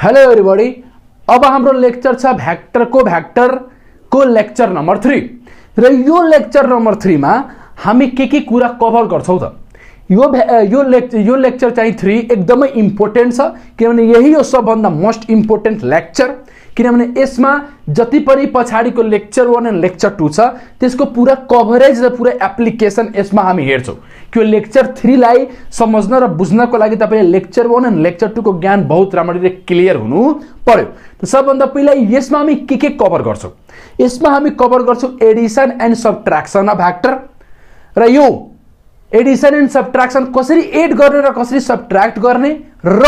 Hello everybody, अब हाम्रो lecture छ भ्याक्टर को लेक्चर नंबर 3 र यो लेक्चर नंबर 3 मा हामी के कुरा कभर गर्छौं त। यो लेक्चर चाहिँ 3 एकदमै इम्पोर्टेन्ट छ किनभने यही हो सबभन्दा मोस्ट इम्पोर्टेन्ट लेक्चर। किनभने यसमा जति पनि पछाडीको लेक्चर 1 र लेक्चर 2 छ त्यसको पूरा कभरेज र पूरा एप्लिकेसन यसमा हामी हेर्छौं। त्यो लेक्चर 3 लाई समझ्न र बुझ्नको लागि तपाईले लेक्चर 1 र लेक्चर 2 को ज्ञान बहुत राम्ररी क्लियर हुनु पर्यो। त सबभन्दा पहिला यसमा हामी के कभर गर्छौं। यसमा हामी कभर गर्छौं एडिसन एन्ड सबट्र्याक्सन अफ भ्याक्टर र यो एडिसन एन्ड सबट्र्याक्सन कसरी एड गर्ने र कसरी सबट्र्याक्ट गर्ने र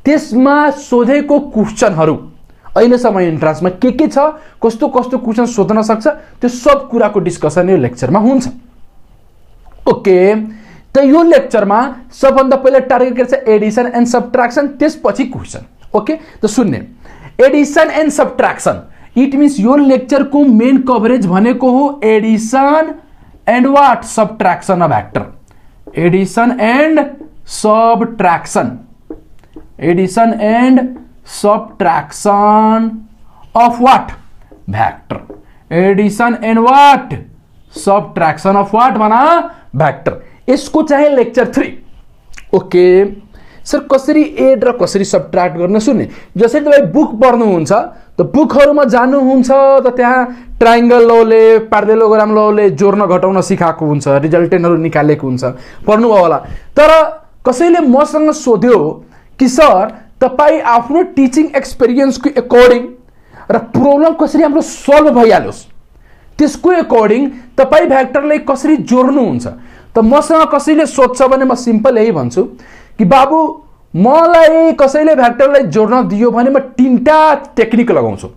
त्यसमा सोधेको क्वेशनहरु अहिलेसम्म इन्ट्रान्समा के छ, कस्तो क्वेशन सोध्न सक्छ, त्यो सब कुराको डिस्कसन यो लेक्चरमा हुन्छ। ओके, त यो लेक्चरमा सबभन्दा पहिला टार्गेट के छ एडिसन एन्ड सबट्र्याक्सन, त्यसपछि क्वेशन। ओके, त सुन्ने addition and subtraction it means यो लेक्चर को मेन कभरेज भनेको हो addition and what subtraction of vector. Addition and subtraction, addition and subtraction of what vector, addition and what subtraction of what बना vector। इसको चाहे lecture 3। Okay sir, कसरी add र कसरी सबट्र्याक्ट गर्न सुन्ने। जसरी तपाईं बुक पढ्नुहुन्छ त बुकहरुमा जानुहुन्छ त त्यहाँ ट्रायंगल लले प्यारालेलोग्राम लले जोड्न घटाउन सिकाएको हुन्छ, रिजल्टेन्टहरु निकालेको हुन्छ, पढ्नु भयो होला। तर कसैले मसँग सोध्यो कि सर तपाई आफ्नो टिचिङ एक्सपिरियन्स को अकॉर्डिंग र प्रॉब्लम कसरी हाम्रो सल्भ भइहालोस् त्यसको अकॉर्डिंग तपाई भ्याक्टरलाई कसरी जोड्नु हुन्छ। त मसँग कसैले सोध्छ भने म सिम्पल यही भन्छु कि बाबु मलाई कसैले भ्याक्टरलाई जोड्न दियो भने म तीनटा टेक्निक लगाउँछु।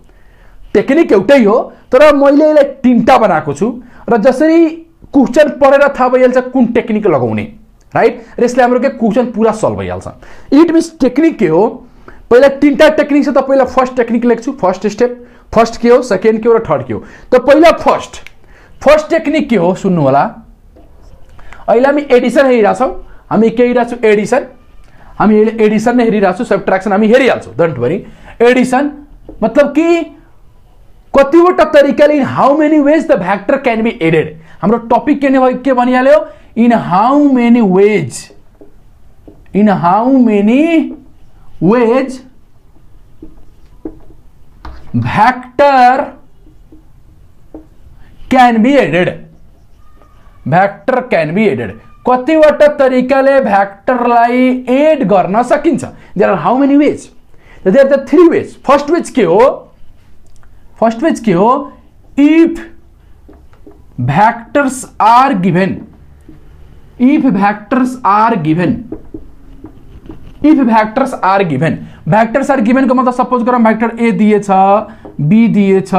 टेक्निक एउटै हो तर मैले यसलाई तीनटा बनाएको छु र जसरी क्वेशन पढेर थाहा भइहाल्छ कुन टेक्निक लगाउने, राइट। र यसले हाम्रो के क्वेशन पूरा सल्भ भइहाल्छ। इट मीन्स टेक्निक के हो, पहिला तीनटा टेक्निक छ। त पहिला फर्स्ट टेक्निक लेख्छु, फर्स्ट स्टेप, फर्स्ट के हो, सेकेन्ड के हो र थर्ड के हो। त पहिला फर्स्ट टेक्निक के हो सुन्नु होला। अहिले हामी एडिसन हेरिरहेको छौं, हामी के हेरिरहेको छौं एडिसन, हामी अहिले एडिसन नै हेरिरहेको छौं, सबट्र्याक्सन हामी हेरिहाल्छौं, डोन्ट वरी। एडिसन मतलब कि कतिवटा तरिकाले how many ways the vector can be added. हाम्रो टपिक के भनिहाल्यो, in how many ways vector can be added, vector can be added। कतिवटा तरिकाले भ्याक्टरलाई एड गर्न सकिन्छ। There are how many ways, there are 3 ways. First way के हो, if vectors are given, if vectors are given vectors are given को मतलब suppose गरौँ vector A दिएछ, B दिएछ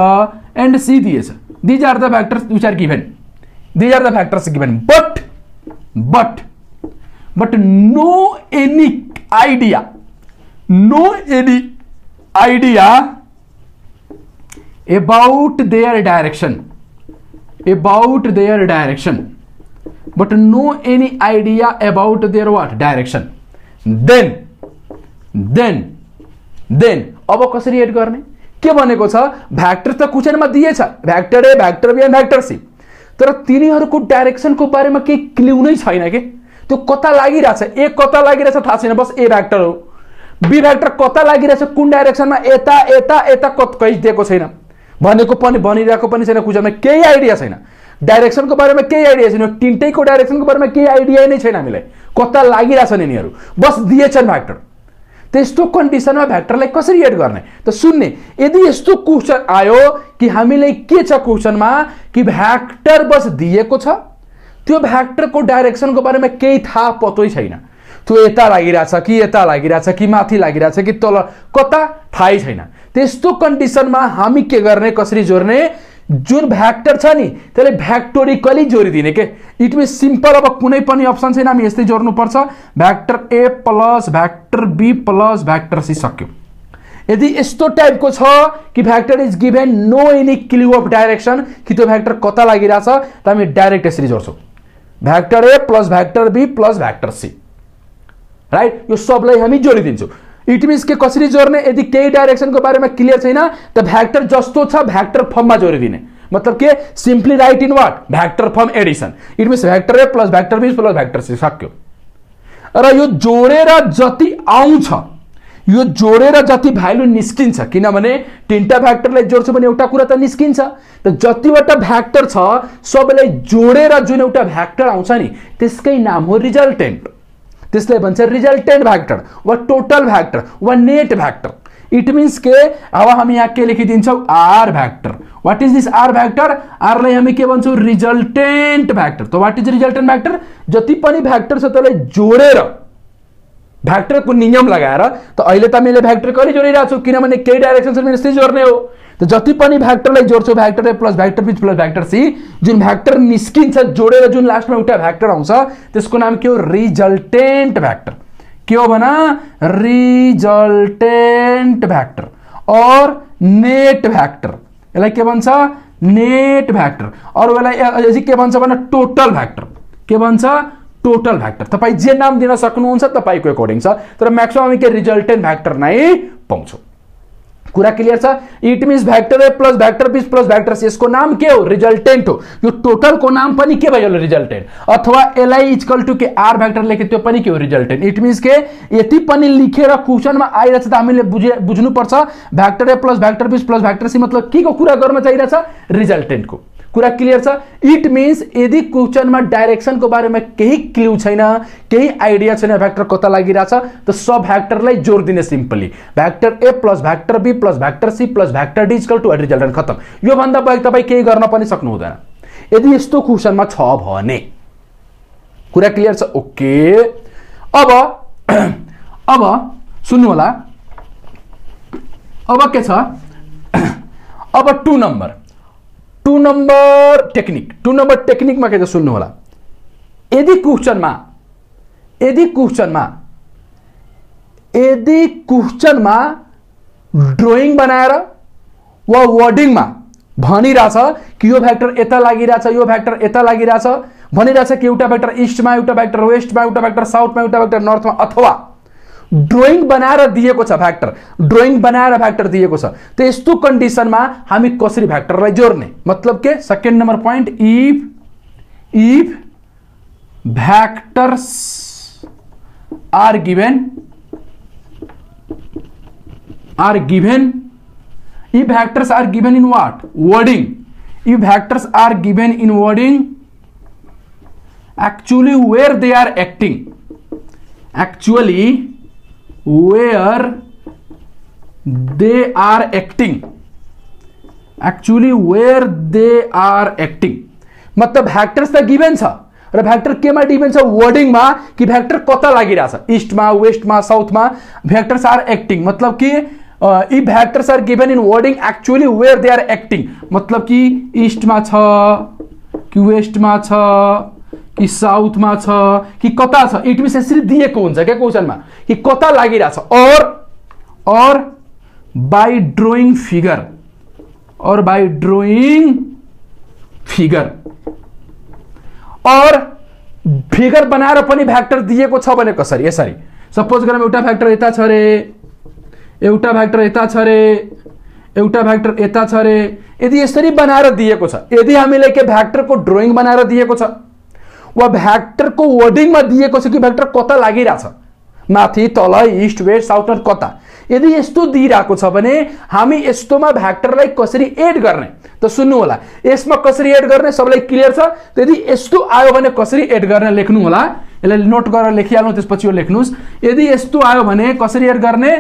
and C दिएछ। these are the vectors which are given, these are the vectors given, but no any idea about their direction, but no any idea about their what direction, then अब कसरी add गर्ने के भनेको छ। Vector त क्वेशनमा दिएछ, vector A, vector B, vector C, तर तिनीहरुको डाइरेक्सनको बारेमा केही क्लु नै छैन के। त्यो कता लागिरहेछ, A कता लागिरहेछ थाहा छैन, बस A भ्याक्टर हो। B भ्याक्टर कता लागिरहेछ, कुन डाइरेक्सनमा, यता कतै दिएको छैन, भनेको पनि भनिरहेको पनि छैन, क्वेशनमा केही आइडिया छैन, डाइरेक्सन को बारेमा केही आइडिया छैन, तीनटैको डाइरेक्सन को बारेमा केही आइडिया नै छैन हामीलाई, कता लागिरहेछन् यिनीहरु, बस दिएछन् भ्याक्टर। त्यस्तो कन्डिसनमा भ्याक्टरलाई कसरी एड गर्ने त सुन्ने। यदि यस्तो क्वेशन आयो कि हामीलाई के छ क्वेशनमा कि भ्याक्टर बस दिएको छ, त्यो भ्याक्टरको डाइरेक्सनको बारेमा केही थाहा पत्तै छैन, त्यो यता लागिरहेछ कि माथि लागिरहेछ कि तल कता थाहै छैन। त्यस्तो कन्डिसनमा हामी के गर्ने, कसरी जोड्ने, जुन भ्याक्टर छ नि त्यसले भ्याक्टोरिकली जोडिदिने के। इट मीन्स सिम्पल, अब कुनै पनि अप्सन छैन, हामी यस्तै जोड्नु पर्छ, vector A plus vector B plus vector C सक्यो। यदि यस्तो टाइपको छ कि vector is given no any clue of direction कि त्यो भ्याक्टर कता लागिरहेछ त हामी डाइरेक्ट यसरी जोड्छौं, vector A plus vector B plus vector C, right. यो सबलाई हामी जोडिदिन्छौं। इट मीन्स के कसरी जोड्ने यदि केही डाइरेक्सनको बारेमा क्लियर छैन त भ्याक्टर जस्तो छ भ्याक्टर फर्ममा जोडिदिने मतलब के simply write in what vector form addition it means vector A plus vector B plus vector C सक्यो र यो जोडेर जति आउँछ यो जोडेर जति भ्यालु निस्किन्छ किनभने तीनटा भ्याक्टरलाई जोड्छु भने एउटा कुरा त निस्किन्छ त जतिवटा भ्याक्टर छ सबैलाई जोडेर जुन एउटा भ्याक्टर आउँछ नि त्यसकै नाम हो रिजल्टेन्ट त्यसलाई भन्छ रिजल्टेन्ट भ्याक्टर वा टोटल भ्याक्टर वा नेट भ्याक्टर इट मीन्स के अब हामी यहाँ के लेखिदिन्छौँ R vector what is this R vector आरलाई हामी के भन्छौँ रिजल्टेन्ट भ्याक्टर त व्हाट इज रिजल्टेन्ट भ्याक्टर जति पनि भ्याक्टर छ त्यसलाई जोडेर भ्याक्टरको नियम लगाएर त अहिले त मैले भ्याक्टर कहिले जोडिरहेको छु किनभने केही डाइरेक्सनमा यस्तै जोड्ने हो त जति पनि भ्याक्टरलाई जोड्छु vector A plus vector B plus vector C जुन भ्याक्टर निस्किन्छ जोडेर जुन लास्टमा एउटा भ्याक्टर आउँछ त्यसको नाम के हो रिजल्टेन्ट भ्याक्टर के हो भन रिजल्टेन्ट भ्याक्टर और नेट भ्याक्टर यसलाई के भन्छ नेट भ्याक्टर अरु यसलाई के भन्छ भन टोटल भ्याक्टर के भन्छ टोटल भ्याक्टर तपाई जे नाम दिन सक्नुहुन्छ तपाईको अकॉर्डिंग छ तर म्याक्सिमम हामी के रिजल्टेन्ट भ्याक्टर नै पाउँछौं कुरा क्लियर छ it means vector A plus vector B plus vector C यसको नाम के हो रिजल्टेन्ट हो यो टोटल को नाम पनि के भयो रिजल्टेन्ट अथवा एलआई इक्वल टु के आर भ्याक्टर लेखे त्यो पनि के हो रिजल्टेन्ट इट मीन्स के यति पनि लेखेर क्वेशनमा आइरहेछ त हामीले बुझ्नु पर्छ vector A plus vector B plus vector C मतलब के को कुरा गर्न चाहिरहेछ रिजल्टेन्ट को कुरा क्लियर छ इट मीन्स यदि क्वेशनमा डाइरेक्सन को बारेमा केही क्लू छैन केही आइडिया छैन भ्याक्टर कता लागिरहेछ त सब भ्याक्टरलाई जोड दिने simply vector A plus vector B plus vector C plus vector D equal to resultant खतम यो भन्दा बाहेक तपाई केही गर्न पनि सक्नु हुँदैन यदि यस्तो क्वेशनमा छ भने कुरा क्लियर छ ओके अब सुन्नु होला अब के छ अब 2 नंबर टेक्निक में के सुन्नु होला यदि क्वेशनमा ड्राइंग बनाएर वा वर्डिंग में भनिरहेछ कि यो भ्याक्टर यता लागिरहेछ यो भ्याक्टर यता लागिरहेछ भनिरहेछ कि एउटा भ्याक्टर ईस्टमा एउटा भ्याक्टर वेस्टमा एउटा भ्याक्टर साउथमा एउटा भ्याक्टर नर्थमा अथवा ड्राइंग बनाएर दिएको छ भ्याक्टर दिएको छ त यस्तो कन्डिसनमा हामी कसरी भ्याक्टरलाई जोड्ने मतलब के second number point if vectors are given if vectors are given in what wording if vectors are given in wording actually where they are acting मतलब भ्याक्टर्स त गिवन छ र भ्याक्टर केमा डिपेन्ड छ वर्डिङ मा कि भ्याक्टर कता लागिरहेछ ईस्टमा वेस्टमा साउथमा भ्याक्टर्स आर एक्टिङ मतलब कि if vectors are given in wording actually where they are acting मतलब कि ईस्टमा छ कि वेस्टमा छ कि साउथमा छ कि कता छ इट मीन्स यसरी दिएको हुन्छ के क्वेशनमा कि कता लागिरहेछ और बाइ ड्राइङ फिगर और फिगर बनाएर पनि भ्याक्टर दिएको छ भने कसरी यसरी सपोज गरौँ एउटा भ्याक्टर यता छ रे एउटा भ्याक्टर यता छ रे एउटा भ्याक्टर यता छ रे यदि यसरी बनाएर दिएको छ यदि हामीले के भ्याक्टरको ड्राइङ बनाएर दिएको छ वा भ्याक्टरको वर्डिङमा दिएको छ कि भ्याक्टर कता लागिरहेछ माथि तल ईस्ट वेस्ट साउथ नर्थ कता यदि यस्तो दिइरहेको छ भने हामी यस्तोमा भ्याक्टरलाई कसरी एड गर्ने त सुन्नु होला यसमा कसरी एड गर्ने सबैलाई क्लियर छ यदि यस्तो आयो भने कसरी एड गर्ने लेख्नु होला यसलाई नोट गरेर लेखिहाल्नु त्यसपछि यो लेख्नुस् यदि यस्तो आयो भने कसरी एड गर्ने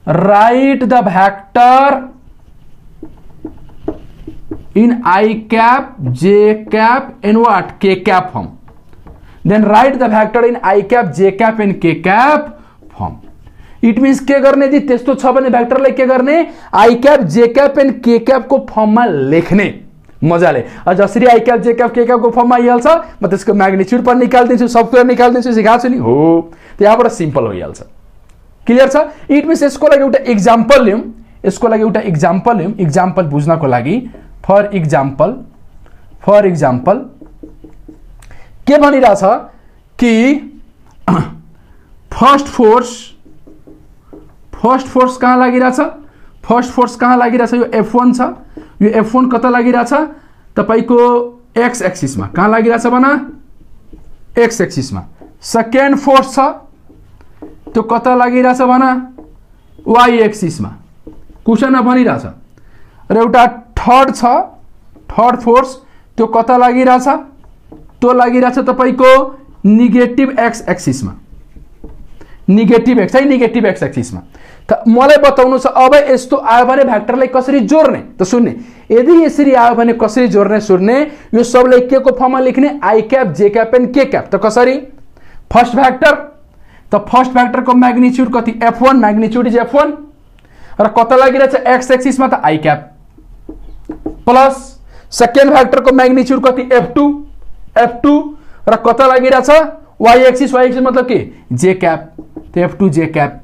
write the vector in I cap, J cap and what K cap form. Then write the vector in I cap, J cap and K cap form. It means के गर्ने यदि त्यस्तो छ भने भ्याक्टरलाई के गर्ने I cap, J cap and K cap को फर्ममा लेख्ने मजाले जसरी I cap J cap K cap को फर्ममा आइहाल्छ म त्यसको म्याग्निट्युड पनि निकाल्दिन्छु स्क्वायर निकाल्दिन्छु सिकाएको छु नि हो त्यहाँबाट सिम्पल भइहाल्छ क्लियर छ इट मिन्स यसको लागि एउटा एक्जाम्पल लियौं एक्जाम्पल बुझ्नको लागि फर एक्जाम्पल के भनिरहेछ कि फर्स्ट फोर्स कहाँ लागिरहेछ फर्स्ट फोर्स कहाँ लागिरहेछ यो F1 छ यो F1 कता लागिरहेछ तपाईको x एक्सिस मा कहाँ लागिरहेछ भना x एक्सिस मा सेकेन्ड फोर्स छ त्यो कता लागिरहेछ भना y एक्सिस मा क्वेशनमा भनिरहेछ र एउटा थर्ड फोर्स त्यो कता लागिरहेछ त्यो लागिरहेछ तपाईको नेगेटिभ x एक्सिस मा नेगेटिभ x है नेगेटिभ x एक्सिस मा त मलाई बताउनु छ अब यस्तो आयो भने भेक्टरलाई कसरी जोड्ने त सुन्ने यदि यसरी आयो भने कसरी जोड्ने सुन्ने यो सबलाई के को फर्ममा लेख्ने i cap j cap and k cap त कसरी फर्स्ट भेक्टर को म्याग्निट्युड कति f1 म्याग्निट्युड इज f1 र कता लागिरहेछ x एक्सिस मा त i cap plus second vector को म्याग्निट्युड कति f2 र कता लागिरहेछ y एक्सिस मतलब के j क्याप त f2 j cap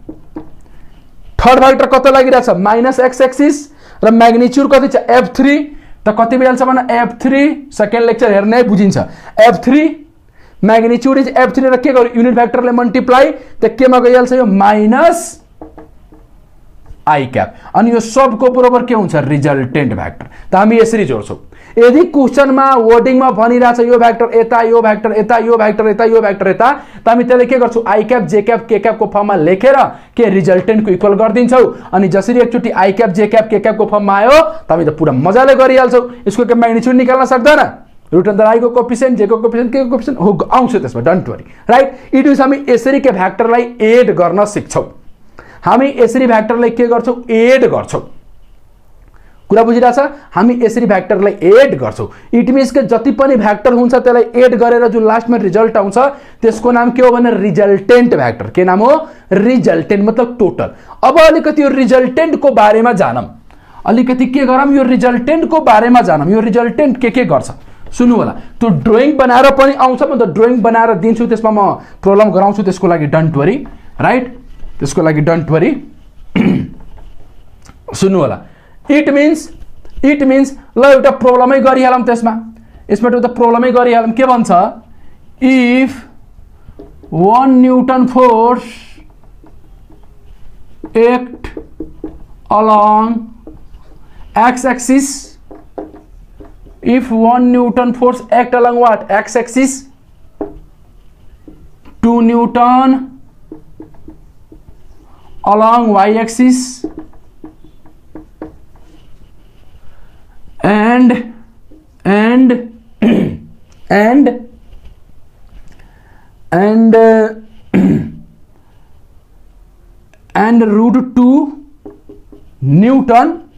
third vector कता लागिरहेछ माइनस x एक्सिस र म्याग्निट्युड कति छ f3 त कति भइहाल्छ भने f3 सेकेन्ड लेक्चर हेर्ने बुझिन्छ f3 म्याग्निट्युड इज f3 र के गर्यो युनिट भेक्टरले मल्टिप्लाई त केमा गइहाल्छ यो माइनस i क्याप अनि यो सबको बराबर के हुन्छ रिजल्टेन्ट भेक्टर त हामी यसरी जोड्छौं यदि क्वेशनमा वर्डिङमा भनिरहेछ यो भेक्टर यता यो भेक्टर यता यो भेक्टर यता यो भेक्टर यता त हामी त्यसले के गर्छौं i cap j cap k cap को फर्ममा लेखेर के रिजल्टेन्ट को इक्वल गर्दिन्छौ अनि जसरी एकचोटी i cap j cap k cap को फर्ममा आयो त हामी त पुरा मजाले गरिहाल्छौ यसको के म्याग्निट्युड निकाल्न सक्दैन रुट अन्दर i को कोएफिसिएन्ट j को कोएफिसिएन्ट k को कोएफिसिएन्ट हो आउँछ त्यसमा don't worry right it is हामी यसरी के भेक्टरलाई एड गर्न सिक्छौ हामी यसरी भेक्टरलाई के गर्छौ एड गर्छौ कुरा बुझिरहेछ हामी यसरी भेक्टरलाई एड गर्छौ इट मिन्स के जति पनि भेक्टर हुन्छ त्यसलाई एड गरेर जुन लास्टमा रिजल्ट आउँछ त्यसको नाम के हो भने रिजल्टेन्ट भेक्टर के नाम हो रिजल्टेन्ट मतलब टोटल अब अलिकति यो रिजल्टेन्ट को बारेमा जानम अलिकति के गरम यो रिजल्टेन्ट को बारेमा जानम यो रिजल्टेन्ट के गर्छ सुन्नु होला त्यो ड्राइङ बनाएर पनि आउँछ म त ड्राइङ बनाएर दिन्छु त्यसमा म प्रब्लम गराउँछु त्यसको लागि डोन्ट वरी राइट त्यसको लागि डोन्ट वरी सुन्नु होला इट मीन्स ल एउटा प्रब्लमै गरिहालम त्यसमा यसमा एउटा प्रब्लमै गरिहालम के भन्छ if 1 Newton force act along x axis if 1 Newton force act along what x axis 2 Newton along y axis and root 2 Newton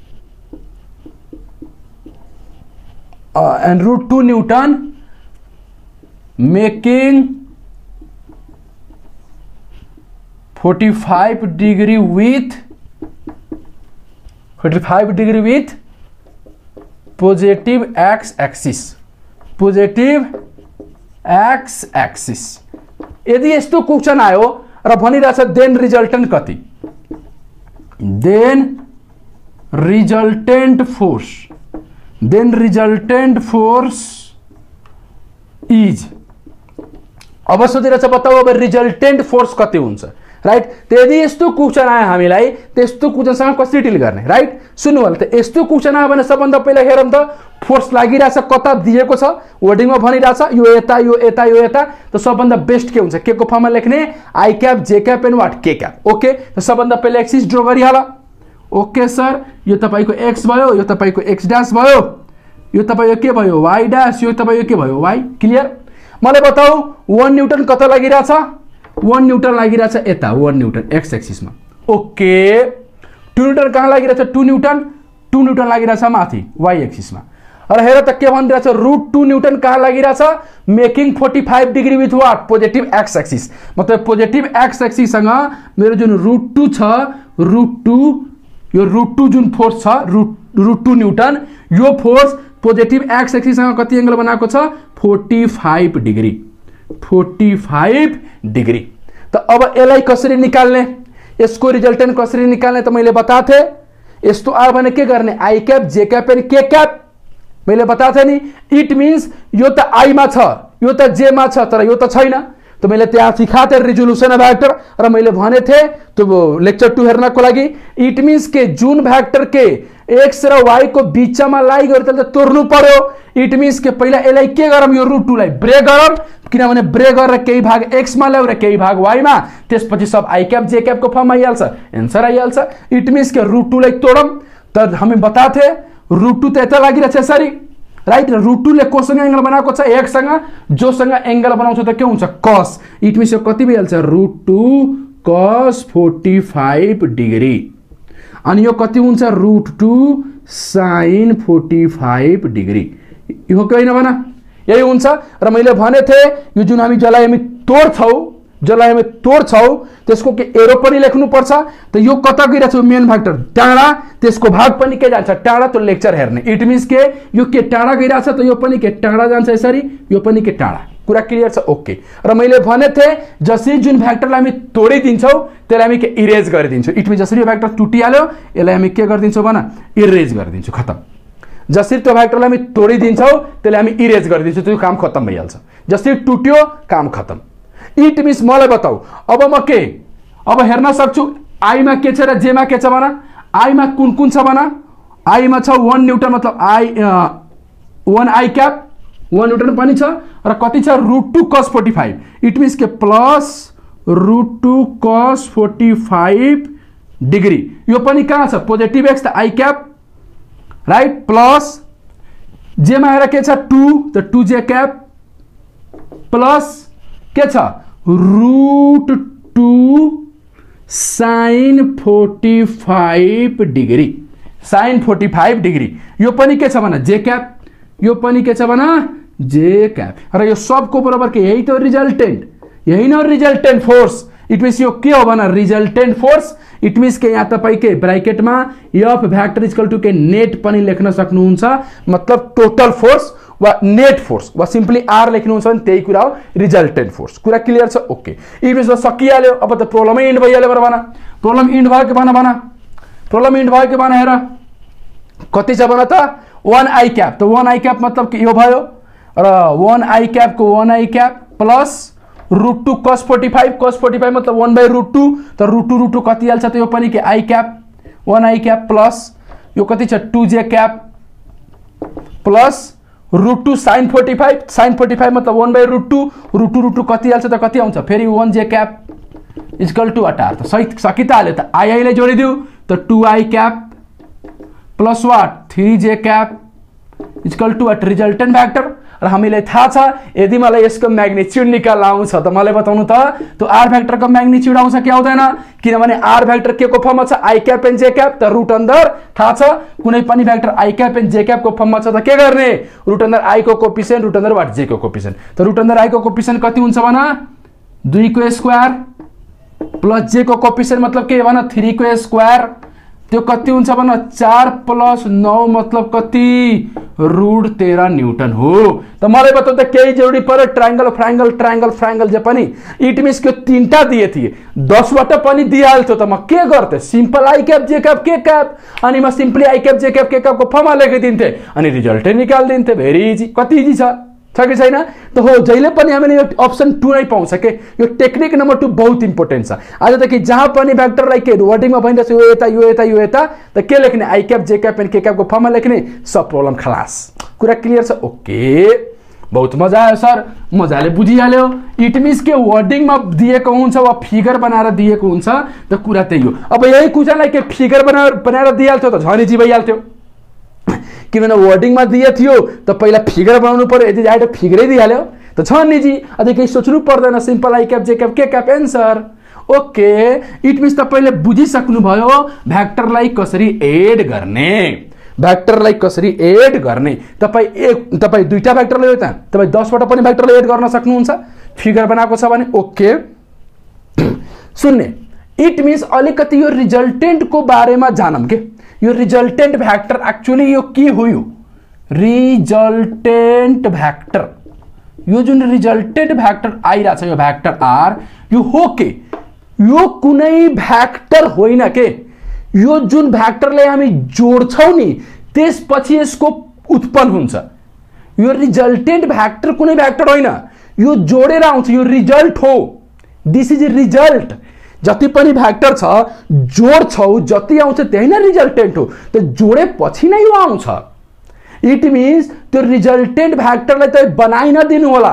and root 2 Newton making 45 degree with positive x axis यदि यस्तो question आयो र भनिरहेछ then resultant कति then resultant force is अब सोधिरहेछ बताऊ अब resultant force कति हुन्छ राइट यदि यस्तो क्वेशन आयो हामीलाई त्यस्तो क्वेशनसँग कसरी डिल गर्ने राइट सुन्नु होला त यस्तो क्वेशन आयो भने सबभन्दा पहिला हेरौँ त फोर्स लागिरहेछ कता दिएको छ वर्डिङमा भनिरहेछ यो यता यो यता यो यता त सबभन्दा बेस्ट के हुन्छ के को फर्ममा लेख्ने i cap j cap and what k cap okay त सबभन्दा पहिला एक्सिस ड्रा गरिहाल ओके सर यो तपाईको x भयो यो तपाईको x डैश भयो यो तपाईको के भयो y डैश यो तपाईको के भयो y क्लियर मलाई बताऊ 1 न्यूटन कता लागिरहेछ 1 न्यूटन लागिरहेछ यता 1 न्यूटन x एक्सिस मा ओके 2 न्यूटन कहाँ लागिरहेछ 2 न्यूटन लागिरहेछ माथि y एक्सिस मा र हेर त के भनिरहेछ रूट 2 न्यूटन कहाँ लागिरहेछ making 45 degree with what positive x axis मतलब पोजिटिभ x एक्सिस सँग मेरो जुन रूट 2 छ रूट 2 जुन फोर्स छ रूट 2 न्यूटन यो फोर्स पोजिटिभ x एक्सिस सँग कति एंगल बनाएको छ 45 डिग्री त अब यसलाई कसरी निकाल्ने यसको रिजल्टेन्ट कसरी निकाल्ने त मैले बताथे यस्तो आयो भने के गर्ने i cap j cap and k cap मैले बताथे नि इट मीन्स यो त i मा छ यो त j मा छ तर यो त छैन तो मैले त्यहाँ सिखाएको थिएँ रिजोल्युसन अफ भ्याक्टर र मैले भने थिएँ त्यो लेक्चर 2 हेर्नको लागि इट मिन्स के जुन भ्याक्टर के एक्स र वाई को बीचमा लाई गरे त्यसले तोड्नु पर्यो इट मिन्स के पहिला यसलाई के गरौँ यो रुट 2 लाई ब्रेक गरौँ किनभने ब्रेक गरेर केही भाग एक्स मा ल्याउ र केही भाग वाई मा त्यसपछि सब आई क्याप जे क्याप को फर्म आइहाल्छ एन्सर आइहाल्छ इट मिन्स के रुट 2 लाई तोडौँ त हामी बताथे रुट 2 त यता लागिरहेछ यसरी राइट रुट 2 ले कोसँग एंगल बनाएको छ एक्स सँग जोसँग एंगल बनाउँछ त के हुन्छ cos इट मिन्स यो कति भइहाल्छ रुट 2 cos 45 डिग्री अनि यो कति हुन्छ रुट 2 sin 45 डिग्री यो के हैन भन यही हुन्छ र मैले भने थे यो जुन हामी जसलाई हामी तोड्छौ त्यसको के एरो पनि लेख्नु पर्छ त यो कता गइरहेछ मेन भ्याक्टर टाढा त्यसको भाग पनि के जान्छ टाढा त्यो लेक्चर हेर्ने इट मिन्स के यो के टाढा गइरहेछ त यो पनि के टाढा जान्छ यसरी यो पनि के टाढा कुरा क्लियर छ ओके र मैले भने थे जसरी जुन भ्याक्टरलाई हामी तोडिदिन्छौ त्यसलाई हामी के इरेज गरिदिन्छौ इट मिन्स जसरी यो भ्याक्टर टुटिहाल्यो यसलाई हामी के गरिदिन्छौ भन इरेज गरिदिन्छौ खतम जसरी त्यो भ्याक्टरलाई हामी तोडिदिन्छौ त्यसलाई हामी इरेज गरिदिन्छौ त्यो काम खतम भइहाल्छ जसरी टुट्यो काम खतम इट मिन्स मलाई बताऊ अब म के अब हेर्न सक्छु आई मा के छ र जे मा के छ भन आई मा कुन कुन छ भन आई मा छ 1 न्यूटन मतलब आई 1 आई क्याप 1 न्यूटन पनि छ र कति छ रुट 2 cos 45 इट मिन्स के प्लस रुट 2 cos 45 डिग्री यो पनि कहाँ छ पोजिटिभ एक्स त आई क्याप राइट प्लस जे मा हेर के छ 2 त 2 जे क्याप प्लस के छ root 2 sin 45 degree sin 45 degree यो पनि के छ भन जे क्याप यो पनि के छ भन जे क्याप र यो सबको बराबर के यही त रिजल्टेन्ट फोर्स इट मिन्स यो के हो भन रिजल्टेन्ट फोर्स इट मिन्स के यहाँ तपाई के ब्रैकेट में एफ भ्याक्टर इक्वल टू के नेट पनि लेख्न सक्नुहुन्छ मतलब टोटल फोर्स वा नेट फोर्स वा सिम्पली आर लेख्नुहुन्छ भने त्यही कुरा हो रिजल्टेन्ट फोर्स कुरा क्लियर छ ओके इट मिन्स सकिहाल्यो अब त प्रब्लमै इन्ड भइहाल्यो भन प्रब्लम इन्ड भयो के भन प्रब्लम इन्ड भयो के भन हेर कति छ भन त 1 आई क्याप त 1 आई क्याप मतलब के यो भयो र 1 आई क्याप को 1 I cap plus root 2 cos 45 मतलब 1 by रुट 2 त रुट 2 कति हाल्छ त यो पनि के I cap 1 I cap plus यो कति छ 2 J cap plus root 2 sin 45 मतलब 1 by रुट 2 कति हाल्छ त कति आउँछ फेरि 1 जे क्याप इक्वल टू अटार त सही सकी त हाल्यो त आई ले जोडिदिउ त 2 I cap plus what 3 J cap equal to at resultant vector र हामीलाई थाहा छ यदि मलाई यसको म्याग्निट्युड निकाल्न आउँछ त मलाई बताउनु त त्यो आर भ्याक्टर को म्याग्निट्युड आउँछ कि आउँदैन किनभने आर भ्याक्टर के को फर्ममा छ I cap and J cap त रुट अंडर थाहा छ कुनै पनि vector I cap and J cap को फर्ममा छ त के गर्ने रुट अंडर आई को कोएफिसिएन्ट रुट अंडर वाट जे को कोएफिसिएन्ट त रुट अंडर आई को कोएफिसिएन्ट कति हुन्छ भन 2 को स्क्वायर प्लस जे को कोएफिसिएन्ट मतलब के भन 3 को स्क्वायर त्यो कति हुन्छ भन 4 प्लस 9 मतलब कति रुट 13 न्यूटन हो त मलाई बताउ त केही जरुरी पर्यो ट्रायंगल जे पनि इट मिन्स के तीनटा दिए थिए 10 वटा पनि दिइहाल्थ्यो त म के गर्थे simple I cap J cap K cap अनि म simply I cap J cap K cap को फर्ममा लेखिदिन्थे अनि रिजल्ट निकाल दिन्थे भेरी इजी कति इजी छ कि छैन त हो जहिले पनि हामीले यो अप्सन 2 नै पाउँछ के यो टेक्निक नम्बर 2 बहुत इम्पोर्टेन्ट छ आज तक जहाँ पनि भ्याक्टरलाई के वर्डिङमा भनिरहेछ यो यता त के लेख्ने I cap J cap and K cap को फर्ममा लेख्ने सब प्रब्लम खलास कुरा क्लियर छ ओके बहुत मजा आयो सर मजाले बुझिहाल्यो इट मिन्स के वर्डिङमा दिएको हुन्छ वा फिगर बनाएर दिएको हुन्छ त कुरा त्यही हो अब यही कुरालाई के फिगर बनाएर दिइहाल्थ्यो त झनै जी भइहाल्थ्यो किनभने वर्डिङमा दिए थियो त पहिला फिगर बनाउनु पर्यो यदि आएर फिगरै दिइहाल्यो त छ नि जी अझै केही सोच्नु पर्दैन simple I cap J cap K cap answer okay it means तपाईले बुझिसक्नु भयो भ्याक्टरलाई कसरी एड गर्ने तपाई दुईटा भ्याक्टर ल्यायो त तपाई 10 वटा पनि भ्याक्टरलाई एड गर्न सक्नुहुन्छ फिगर बनाएको छ भने ओके सुन्ने इट मिन्स अलिकति यो रिजल्टेन्ट को बारेमा जानम के यो रिजल्टेन्ट भ्याक्टर एक्चुअली यो के हो यो रिजल्टेन्ट भ्याक्टर यो जुन रिजल्टेन्ट भ्याक्टर आइराछ यो भ्याक्टर आर यो हो के यो कुनै भ्याक्टर होइन के यो जुन भ्याक्टरले हामी जोड्छौं नि त्यसपछि यसको उत्पन्न हुन्छ यो रिजल्टेन्ट भ्याक्टर कुनै भ्याक्टर होइन यो जोडेर आउँछ, यो रिजल्ट हो। This is result. जति पनि भ्याक्टर छ जोड्छौ जति आउँछ त्यही नै रिजल्टेन्ट हो। त जोडेपछि नै यो आउँछ। इट मिन्स त्यो रिजल्टेन्ट भ्याक्टरलाई त बनाइ नदिनु होला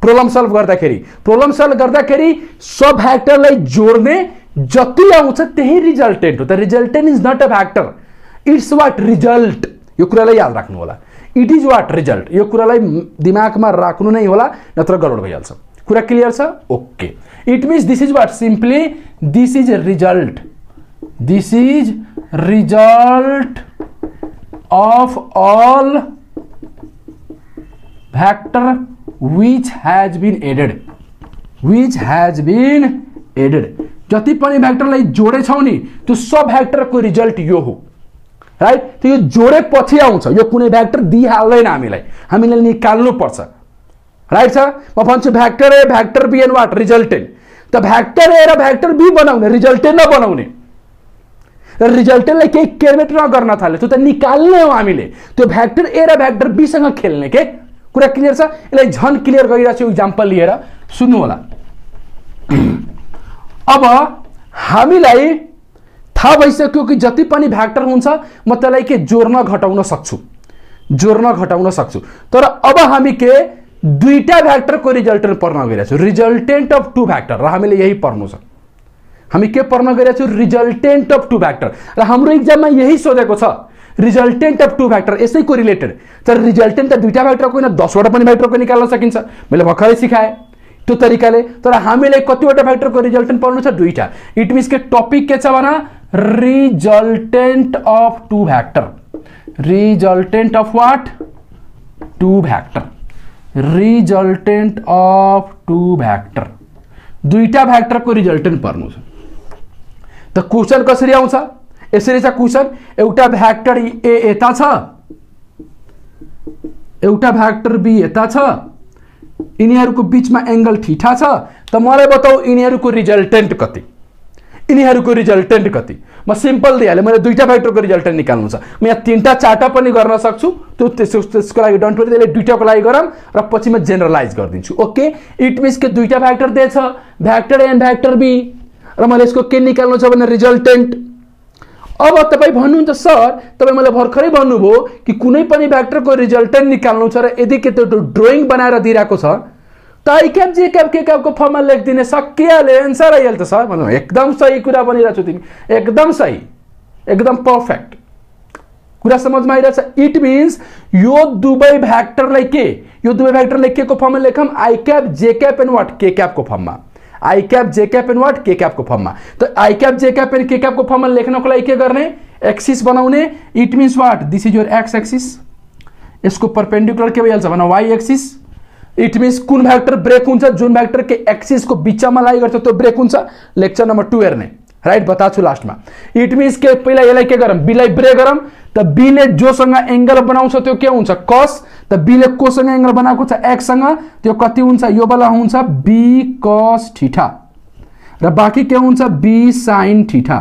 प्रब्लम सल्भ गर्दाखेरि। प्रब्लम सल्भ गर्दाखेरि सब भ्याक्टरलाई जोड्ने जति आउँछ त्यही रिजल्टेन्ट हो। त resultant is not a vector, it's what result. यो कुरालाई याद राख्नु होला। It is what result. यो कुरालाई दिमागमा राख्नु नै होला, नत्र गडबड भइहाल्छ। कुरा क्लियर छ? Okay. It means this is what, simply this is result. This is result of all vector which has been added, which has been added। जति पनि भ्याक्टरलाई जोडेछौ नि त्यो सब भ्याक्टरको रिजल्ट यो हो, राइट। त्यो यो जोडेपछि आउँछ। यो कुनै भ्याक्टर दिइहाल्दैन हामीलाई, हामीले निकाल्नु पर्छ, राइट छ। म भन्छु vector A vector B and what resultant. त भ्याक्टर ए र भ्याक्टर बी बनाउने, रिजल्टेन्ट नबनाउने। र रिजल्टेन्टलाई केही केयरमेट नगर्न थाल्यो, त्यो त निकाल्ने हो हामीले। त्यो भ्याक्टर ए र भ्याक्टर बी सँग खेल्ने के। कुरा क्लियर छ? यसलाई झन क्लियर गरिरहेको छु इक्जाम्पल लिएर, सुन्नु होला। अब हामीलाई थाहा भइसक्यो कि जति पनि भ्याक्टर हुन्छ म त्यसलाई के जोड्न घटाउन सक्छु, जोड्न घटाउन सक्छु। तर अब हामी के दुईटा भ्याक्टरको रिजल्टेन्ट पढ्न गइरहेको छु, रिजल्टेन्ट अफ टु भ्याक्टर। र हामीले यही पढ्नु छ। हामी के पढ्न गइरहेको छु? Resultant of two vector. र हाम्रो इक्जाममा यही सोधेको छ, रिजल्टेन्ट अफ टु भ्याक्टर, यसैको रिलेटेड। तर रिजल्टेन्ट त दुईटा भ्याक्टरको होइन 10 वटा पनि भ्याक्टरको निकाल्न सकिन्छ। मैले भर्खरै सिकाएँ त्यो तरिकाले। तर हामीले कतिवटा भ्याक्टरको रिजल्टेन्ट पढ्नु छ? दुईटा। इट मिन्स के टपिक के छ भन, resultant of two vector. Resultant of what? Two vector. Resultant of two vector. दुईटा भ्याक्टरको रिजल्टेन्ट पढ्नु छ। त क्वेशन कसरी आउँछ? यसरी छ क्वेशन, एउटा भ्याक्टर ए यता छ, एउटा भ्याक्टर बी यता छ, यिनीहरूको बीचमा एंगल थीटा छ। त मलाई बताऊ यिनीहरूको रिजल्टेन्ट कति, यिनीहरूको रिजल्टेन्ट कति। म सिम्पल दिइहालेँ, मैले दुईटा भ्याक्टरको रिजल्टेन्ट निकाल्नु छ। म यहाँ तीनटा चारटा पनि गर्न सक्छु, त्यो त्यसको लागि डोन्ट वरी, त्यसले दुईटाको लागि गरौँ र पछि म जेनरलाइज गरिदिन्छु। ओके। इट मिन्स के दुईटा भ्याक्टर दिएछ, vector A and vector B, र मैले यसको के निकाल्नु छ भने रिजल्टेन्ट। अब तपाईँ भन्नुहुन्छ सर, तपाईँ मलाई भर्खरै भन्नुभयो कि कुनै पनि भ्याक्टरको रिजल्टेन्ट निकाल्नु छ र यदि के त्यो ड्रइङ बनाएर दिइरहेको छ त आई क्याप जे क्याप के क्यापको फर्ममा लेखिदिने, सकिहाल्यो, एन्सर आइहाल्छ सर। भन्नु एकदम सही कुरा भनिरहेको छु तिमी, एकदम सही, एकदम पर्फेक्ट। कुरा समझमा आइरहेछ? इट मिन्स यो दुवै भ्याक्टरलाई के, यो दुवै भ्याक्टरलाई के को फर्ममा लेखौँ? I cap J cap and what K क्यापको फर्ममा। I cap J cap and what K क्यापको फर्ममा। त I cap J cap and K क्यापको फर्ममा लेख्नको लागि के गर्ने? एक्सिस बनाउने। It means what? This is your X axis, यसको परपेन्डिकुलर के भइहाल्छ भन, वाई एक्सिस। इट मिन्स कुन भ्याक्टर ब्रेक हुन्छ? जुन भ्याक्टर के एक्सिस को बीचमा लाई गर्छ त्यो ब्रेक हुन्छ। लेक्चर नम्बर 2 हेर्ने, राइट, बताएको छु लास्टमा। इट मिन्स के पहिला यसलाई के गरौँ? बी लाई ब्रेक गरौँ। त बी ले जोसँग एंगल बनाउँछ त्यो के हुन्छ? कस। त बी ले कोसँग एंगल बनाएको छ? एक्स सँग, त्यो कति हुन्छ? यो वाला हुन्छ बी कस थीटा, र बाँकी के हुन्छ? B sine theta.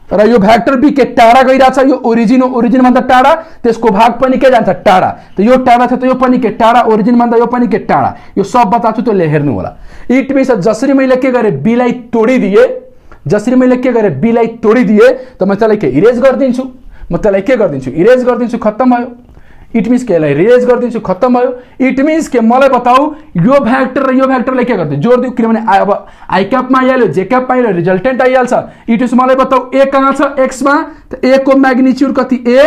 र यो भ्याक्टर बी के टाढा गइरहेछ, यो ओरिजिन हो, ओरिजिन भन्दा टाढा, त्यसको भाग पनि के जान्छ? टाढा। त यो टाढा छ त यो पनि के टाढा, ओरिजिन भन्दा यो पनि के टाढा। यो सब बताछु, त्यो हेर्नु होला। इट मिन्स जसरी मैले के गरे बी लाई तोडिदिए, जसरी मैले के गरे बी लाई तोडिदिए, त म त्यसलाई के इरेज गरिदिन्छु, म त्यसलाई के गरिदिन्छु? इरेज गरिदिन्छु, खत्तम भयो। इट मिन्स के यसलाई इरेज गरिदिन्छु, खत्तम भयो। इट मिन्स के मलाई बताऊ यो भ्याक्टर र यो भ्याक्टरलाई के गरिदियो? जोडिदियो, किनभने अब आई क्यापमा आइहाल्यो, जे क्यापमा आइहाल्यो, रिजल्टेन्ट आइहाल्छ। इट मिन्स मलाई बताऊ ए कहाँ छ? एक्समा। त ए को म्याग्निट्युड कति? ए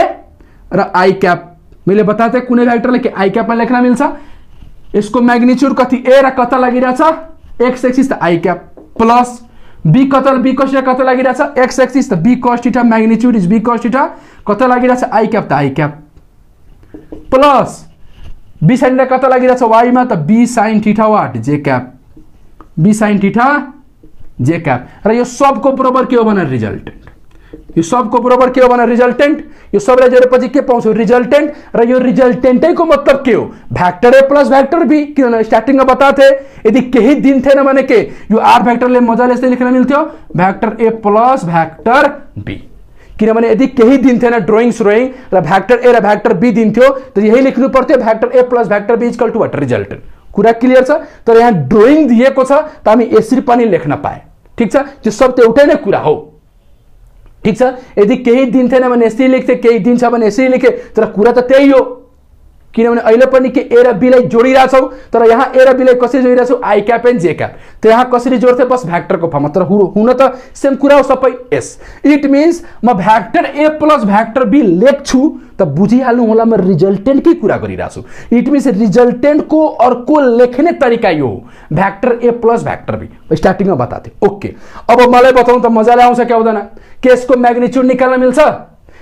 र आई क्याप। मैले बताएको थिएँ कुनै भ्याक्टरलाई के आई क्यापमा लेख्न मिल्छ। यसको म्याग्निट्युड कति? ए र कता लागिरहेछ? एक्स एक्सिस, त आई क्याप, प्लस बी कता, बी कस कता लागिरहेछ? एक्स एक्सिस, त B cos theta, magnitude is B cos theta, कता लागिरहेछ? आई क्याप, त I cap, plus B sine कता लागिरहेछ? वाई मा, त B sine theta what? J cap, B sine theta J cap. र यो सबको बराबर के हो भने रिजल्टेन्ट। यो सबको बराबर के हो भने रिजल्टेन्ट। यो सबलाई जोडेपछि के पाउँछौ? रिजल्टेन्ट। र यो रिजल्टेन्टैको मतलब के हो? Vector A plus vector B. किनभने स्टार्टिङमा बताएको थिएँ यदि केही दिन्थेन भने के यो आर भ्याक्टरले मजाले यस्तै लेख्न मिल्थ्यो, vector A plus vector B. किनभने यदि केही दिन्थेन ड्रइङ स्रोइङ र भ्याक्टर ए र भ्याक्टर बी दिन्थ्यो त यही लेख्नु पर्थ्यो, vector A plus vector B equal to what? Resultant. कुरा क्लियर छ। तर यहाँ ड्रइङ दिएको छ त हामी यसरी पनि लेख्न पाए, ठीक छ। त्यो सब त एउटै नै कुरा हो, ठीक छ। यदि केही दिन्थेन भने यसरी लेख्थे, केही दिन्छ भने यसरी लेखे, तर कुरा त त्यही हो। किनभने अहिले पनि के ए र बी लाई जोडिरहेछौ, तर यहाँ ए र बी लाई कसरी जोडिरहेछौ, I cap and J cap. त यहाँ कसरी जोड्थे, बस भ्याक्टरको फर्ममा। तर हुन त सेम कुरा हो सबै। यस, इट मिन्स म vector A plus vector B लेख्छु त बुझिहाल्नु होला म रिजल्टेन्टकै कुरा गरिरहेछु। इट मिन्स रिजल्टेन्टको अर्को लेख्ने तरिका यो हो, vector A plus vector B. स्टार्टिङमा बताथे, ओके। अब मलाई बताउँ त मजाले आउँछ कि आउँदैन। के यसको म्याग्निट्युड निकाल्न मिल्छ,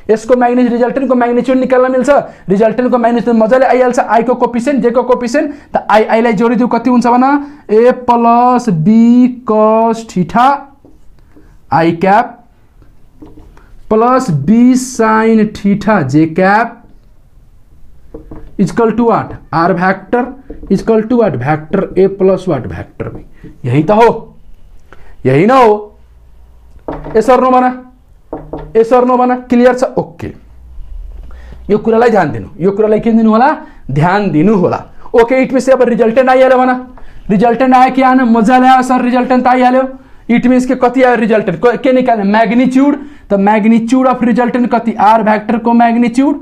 यसको म्याग्निट्युड रिजल्टेन्टको म्याग्निट्युड निकाल्न मिल्छ। रिजल्टेन्टको म्याग्निट्युड मजाले आइहाल्छ, आई को कोफिसिएन्ट जे को कोफिसिएन्ट। त आई लाई जोडिदिउ, कति हुन्छ भन, A plus B cos theta I cap plus B sine theta J cap equal to what, R vector equal to what, vector A plus what, vector B. यही त हो, यही न हो। यसर नो भन, यसर नो भन, क्लियर छ, ओके। यो कुरालाई ध्यान दिनु, यो कुरालाई के दिनु होला, ध्यान दिनु होला। ओके, इट मिन्स अब रिजल्टेन्ट आइहाल्यो भन, रिजल्टेन्ट आयो कि आएन, मजाले आयो सर, रिजल्टेन्ट आइहाल्यो। इट मिन्स के कति आयो रिजल्टेन्ट, के निकाल्ने, म्याग्निट्युड। त म्याग्निट्युड अफ रिजल्टेन्ट कति, आर भ्याक्टरको म्याग्निट्युड,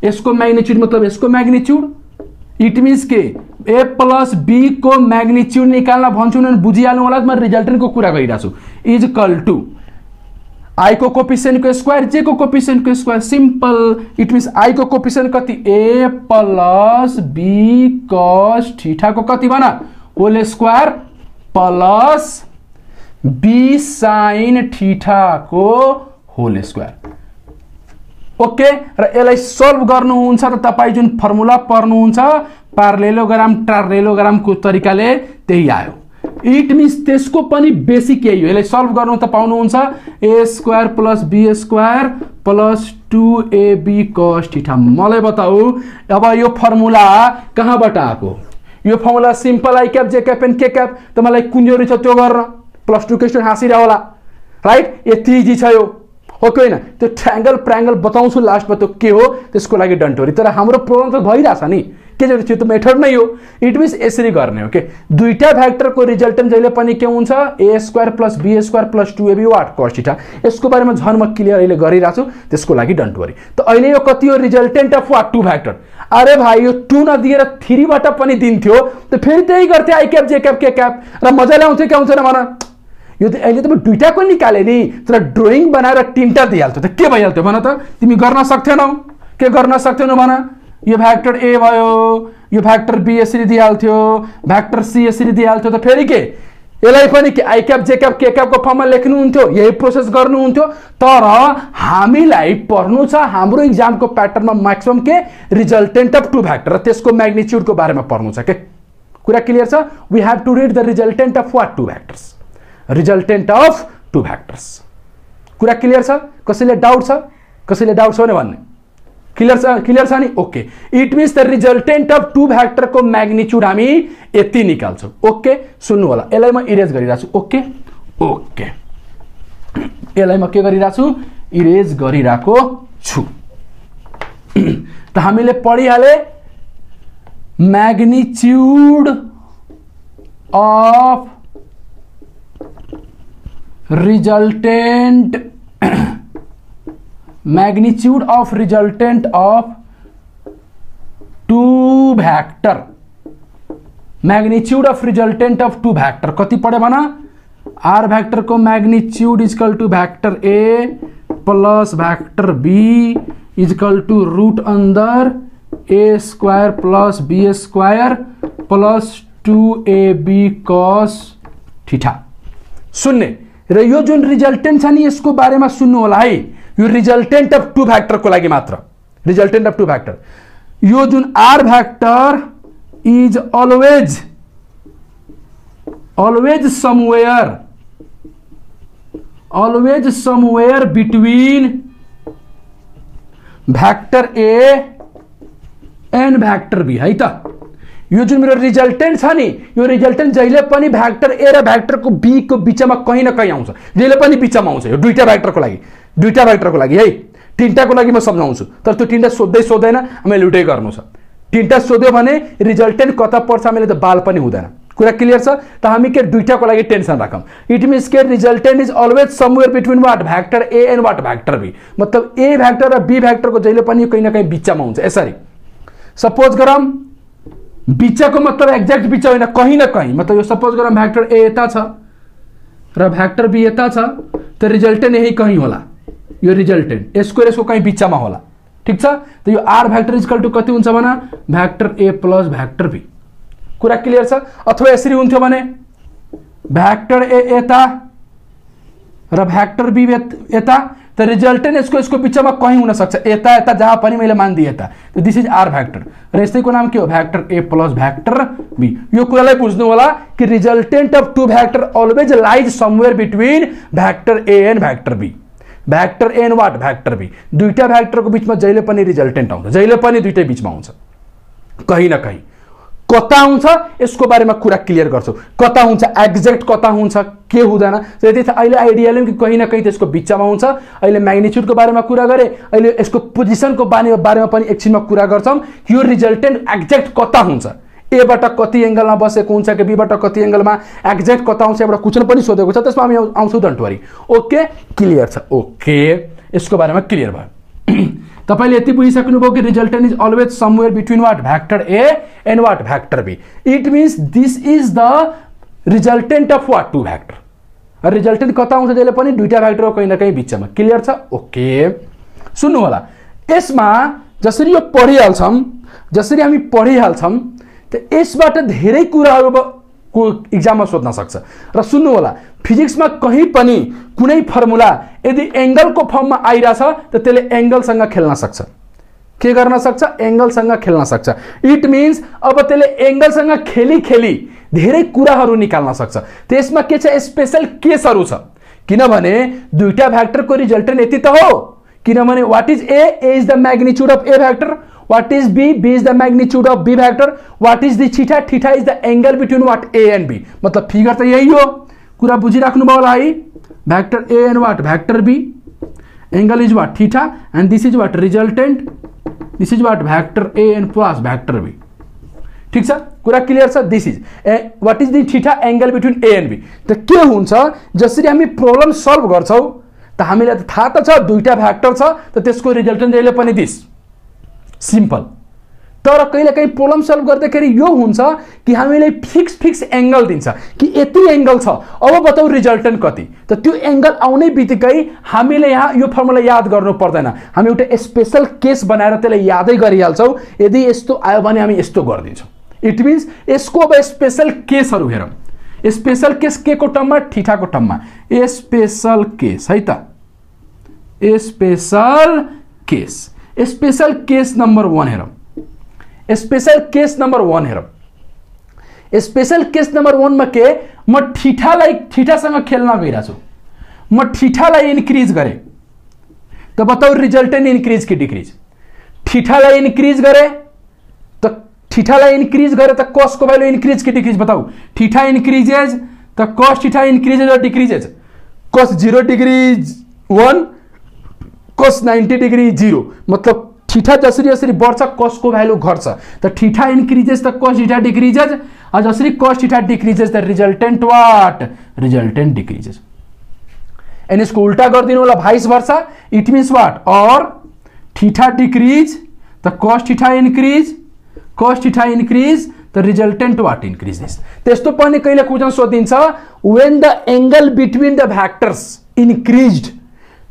यसको म्याग्निट्युड मतलब यसको म्याग्निट्युड। इट मिन्स के ए प्लस बी को म्याग्निट्युड निकाल्न भन्छु भने बुझिहाल्नु होला, म रिजल्टेन्टको कुरा गरिरहेको छु। इज इक्वल टू आई को कोफिसिएन्ट को स्क्वायर, जे को कोफिसिएन्ट को square, simple. It means I को कोफिसिएन्ट कति, A plus B cos theta को कति भन, whole square plus B sine theta को होल स्क्वायर। ओके, र यसलाई सल्भ गर्नुहुन्छ त तपाईं जुन फर्मुला पढ्नुहुन्छ पार्लेलोग्राम ट्रार्लेलोग्राम को तरिकाले त्यही आयो। इट मिन्स त्यसको पनि बेसिक यही हो। यसलाई सल्भ गर्नु त पाउनुहुन्छ A square plus B square plus 2ab cos theta. मलाई बताऊ अब यो फर्मुला कहाँबाट आएको, यो formula simple I cap J cap and K cap. त मलाई कुन जरुरी छ त्यो गर्न, प्लस 2 क्वेशन हाँसिरह होला, राइट। यति इजी छ यो, हो कि होइन। त्यो ट्रायंगल प्रायंगल बताउँछु लास्टमा त्यो के हो, त्यसको लागि डन्ट वरी। तर हाम्रो प्रोब्लम त भइरहेछ नि, के जरुरी छ, त्यो मेथड नै हो। इट मिन्स यसरी गर्ने हो के, दुईटा भ्याक्टरको रिजल्टेन्ट जहिले पनि के हुन्छ, A square plus B square plus 2ab what cos theta. यसको बारेमा झन् म क्लियर अहिले गरिरहेको छु, त्यसको लागि डन्ट वरी। त अहिले यो कति हो, resultant of what, two vector. अरे भाइ यो 2 नदिएर 3 बाट पनि दिन्थ्यो त फेरि त्यही गर्थे, I cap J cap K cap, र मजाले आउँथ्यो कि आउँथेन भन। यो त अहिले त म दुईटाको निकाले नि, तर ड्रइङ बनाएर 3टा दिइहाल्थ्यो त के भइहाल्थ्यो भन त। तिमी गर्न सक्थेनौ, के गर्न सक्थेनौ भन। यो भ्याक्टर ए भयो, यो भ्याक्टर बी यसरी दिइहाल्थ्यो, भ्याक्टर सी यसरी दिइहाल्थ्यो, त फेरि के यसलाई पनि के आई क्याप जे क्याप के क्यापको फर्ममा लेख्नुहुन्थ्यो, यही प्रोसेस गर्नुहुन्थ्यो। तर हामीलाई पढ्नु छ हाम्रो एक्जामको प्याटर्नमा म्याक्सिमम के रिजल्टेन्ट अफ टु भ्याक्टर र त्यसको म्याग्निट्युडको बारेमा पढ्नु छ के। कुरा क्लियर छ। We have to read the resultant of what, two vectors, resultant of two vectors. कुरा क्लियर छ। कसैले डाउट छ, कसैले डाउट छ भने भन्ने, क्लियर छ नि, okay. It means the resultant of two vector को म्याग्निट्युड हामी यति निकाल्छौँ। ओके, सुन्नु होला, यसलाई म इरेज गरिरहेको छु। ओके ओके, यसलाई म के गरिरहेको छु, इरेज गरिरहेको छु। त हामीले पढिहाले magnitude of resultant, magnitude of resultant of two vector, magnitude of resultant of two vector कति पढे भन, आर भैक्टर को magnitude equal to vector A plus vector B equal to root अंदर A square plus B square plus 2ab cos theta. सुन्ने र यो जुन resultant छ नि यसको बारेमा सुन्नु होला है। यो रिजल्टेंट अफ टू भैक्टर को लागि मात्र, रिजल्टेंट अफ टू भैक्टर। यो जुन R vector is always somewhere between vector A and vector B है त। यो जुन मेरो रिजल्टेंट छ नि, यो रिजल्टेंट जहिले पनि भैक्टर ए र भैक्टर को बी को बीचमा कहीं न कहीं आउँछ, जहिले पनि बीचमा आउँछ। यो दुईटा भैक्टर को लागि है, तीनटा को लागि म सम्झाउँछु, तर त्यो तीनटा सोध्दै सोध्दैन, हामी लुटै गर्नु छ। तीनटा सोध्यो भने रिजल्टेन्ट कता पर्छ हामीले त बाल पनि हुँदैन। कुरा क्लियर छ त हामी के दुईटाको लागि टेन्सन राखौँ। इट मिन्स के resultant is always somewhere between what vector A and what vector B. मतलब ए भ्याक्टर र बी भ्याक्टरको जहिले पनि कहीँ न कहीँ बिचमा हुन्छ। यसरी सपोज गरौँ बिचको मतलब एक्ज्याक्ट बिच होइन, कहीँ न कहीँ। मतलब यो सपोज गरौँ भ्याक्टर ए यता छ र भ्याक्टर बी यता छ त रिजल्टेन्ट यही कहीँ होला। यो रिजल्टेन्ट यसको कहीँ बिचमा होला। ठीक छ त यो आर भ्याक्टर इक्वल टु कति हुन्छ भने vector A plus vector B. कुरा क्लियर छ। अथवा यसरी हुन्थ्यो भने भ्याक्टर ए यता र भ्याक्टर बी यता त रिजल्टेन्ट यसको बिचमा कहीँ हुन सक्छ, यता यता जहाँ पनि मैले मानिदिएँ यता। त दिस इज आर भ्याक्टर र यसैको नाम के हो vector A plus vector B. यो कुरालाई बुझ्नु होला कि resultant of two vector always lies somewhere between vector A and vector B. Vector A and what vector B दुईटा भ्याक्टरको बिचमा जहिले पनि रिजल्टेन्ट आउँछ, जहिले पनि दुईटै बिचमा हुन्छ। कहीँ न कहीँ कता हुन्छ यसको बारेमा कुरा क्लियर गर्छु। कता हुन्छ एक्ज्याक्ट कता हुन्छ के हुँदैन त्यति अहिले आइडिया लियौँ कि कहीँ न कहीँ त्यसको बिचमा हुन्छ। अहिले म्याग्निट्युडको बारेमा कुरा गरेँ, अहिले यसको पोजिसनको बारेमा पनि एकछिनमा कुरा गर्छौँ। यो रिजल्टेन्ट एक्ज्याक्ट कता हुन्छ, एबाट कति एङ्गलमा बसेको हुन्छ कि बीबाट कति एङ्गलमा एक्ज्याक्ट कता आउँछ एउटा क्वेसन पनि सोधेको छ, त्यसमा हामी आउँछौँ डोन्ट वरी। ओके क्लियर छ। ओके यसको बारेमा क्लियर भयो। तपाईले यति बुझिसक्नुभयो कि resultant is always somewhere between what vector A and what vector B. It means this is the resultant of what two vector. Resultant कता आउँछ जहिले पनि दुईटा भ्याक्टरको कहीँ न कहीँ बिचमा। क्लियर छ। ओके सुन्नु होला, यसमा जसरी यो पढिहाल्छौँ, जसरी हामी पढिहाल्छौँ त यसबाट धेरै कुराहरू को इक्जाममा सोध्न सक्छ। र सुन्नु होला फिजिक्समा कहीँ पनि कुनै फर्मुला यदि एङ्गलको फर्ममा आइरहेछ त त्यसले एङ्गलसँग खेल्न सक्छ। के गर्न सक्छ? एङ्गलसँग खेल्न सक्छ। इट मिन्स अब त्यसले एङ्गलसँग खेली खेली धेरै कुराहरू निकाल्न सक्छ। त्यसमा के छ स्पेशल केसहरू छ, किनभने दुईटा भ्याक्टरको रिजल्टेन्ट यति त हो। किनभने what is A is the magnitude of A vector, what is b is the magnitude of b vector, what is the theta is the angle between what a and b। मतलब figure त यही हो, कुरा बुझिराख्नु भयो होला है। Vector a and what vector b, angle is what theta and this is what resultant, this is what vector a and plus vector b। ठीक छ, कुरा क्लियर छ। This is what is the theta angle between a and b। त के हुन्छ जसरी हामी problem solve गर्छौं त हामीलाई त थाहा त छ दुईटा भ्याक्टर छ त त्यसको रिजल्टेन्ट जहिले पनि दिस सिम्पल। तर कहिलेकाहीँ प्रब्लम सल्भ गर्दाखेरि यो हुन्छ कि हामीले फिक्स एङ्गल दिन्छ कि यति एङ्गल छ, अब बताऊ रिजल्टेन्ट कति। त त्यो एङ्गल आउने बित्तिकै हामीले यहाँ यो फर्मुला याद गर्नु पर्दैन, हामी एउटा स्पेशल केस बनाएर त्यसलाई यादै गरिहाल्छौँ। यदि यस्तो आयो भने हामी यस्तो गरिदिन्छौँ। इट मिन्स यसको अब स्पेशल केसहरू हेरौँ। स्पेशल केस के को टर्ममा? थीटाको टर्ममा। स्पेशल केस है त, special case. Special case number 1 हेरौँ। स्पेशल केस नंबर 1 हेरौँ। स्पेशल केस नंबर 1 मा के म थीटासँग खेल्न गइरहेको छु, म थीटालाई इन्क्रिज गरे त बताऊ रिजल्टेन्ट इन्क्रिज कि डिक्रिज? थीटालाई इन्क्रिज गरे त कस को भ्यालु इन्क्रिज कि डिक्रिज? बताऊ। थीटा इन्क्रिजेज त कस थीटा इन्क्रिजेज और डिक्रिजेज? कस 0 डिग्री 1, कस 90 डिग्री 0। मतलब थीटा जसरी जसरी बढ्छ कस को भ्यालु घट्छ। त थीटा इन्क्रिजेज त कस थीटा डिक्रिजेज, जसरी कस थीटा डिक्रिजेज त resultant what? Resultant decreases. And यसको उल्टा गरिदिनु होला vice versa. It means what? और थीटा डिक्रिज त cos theta increase, cos theta increase त रिजल्टेन्ट वाट इन्क्रिज। त्यस्तो पनि कहिले क्वेशन सोधिन्छ when the angle between the vectors increased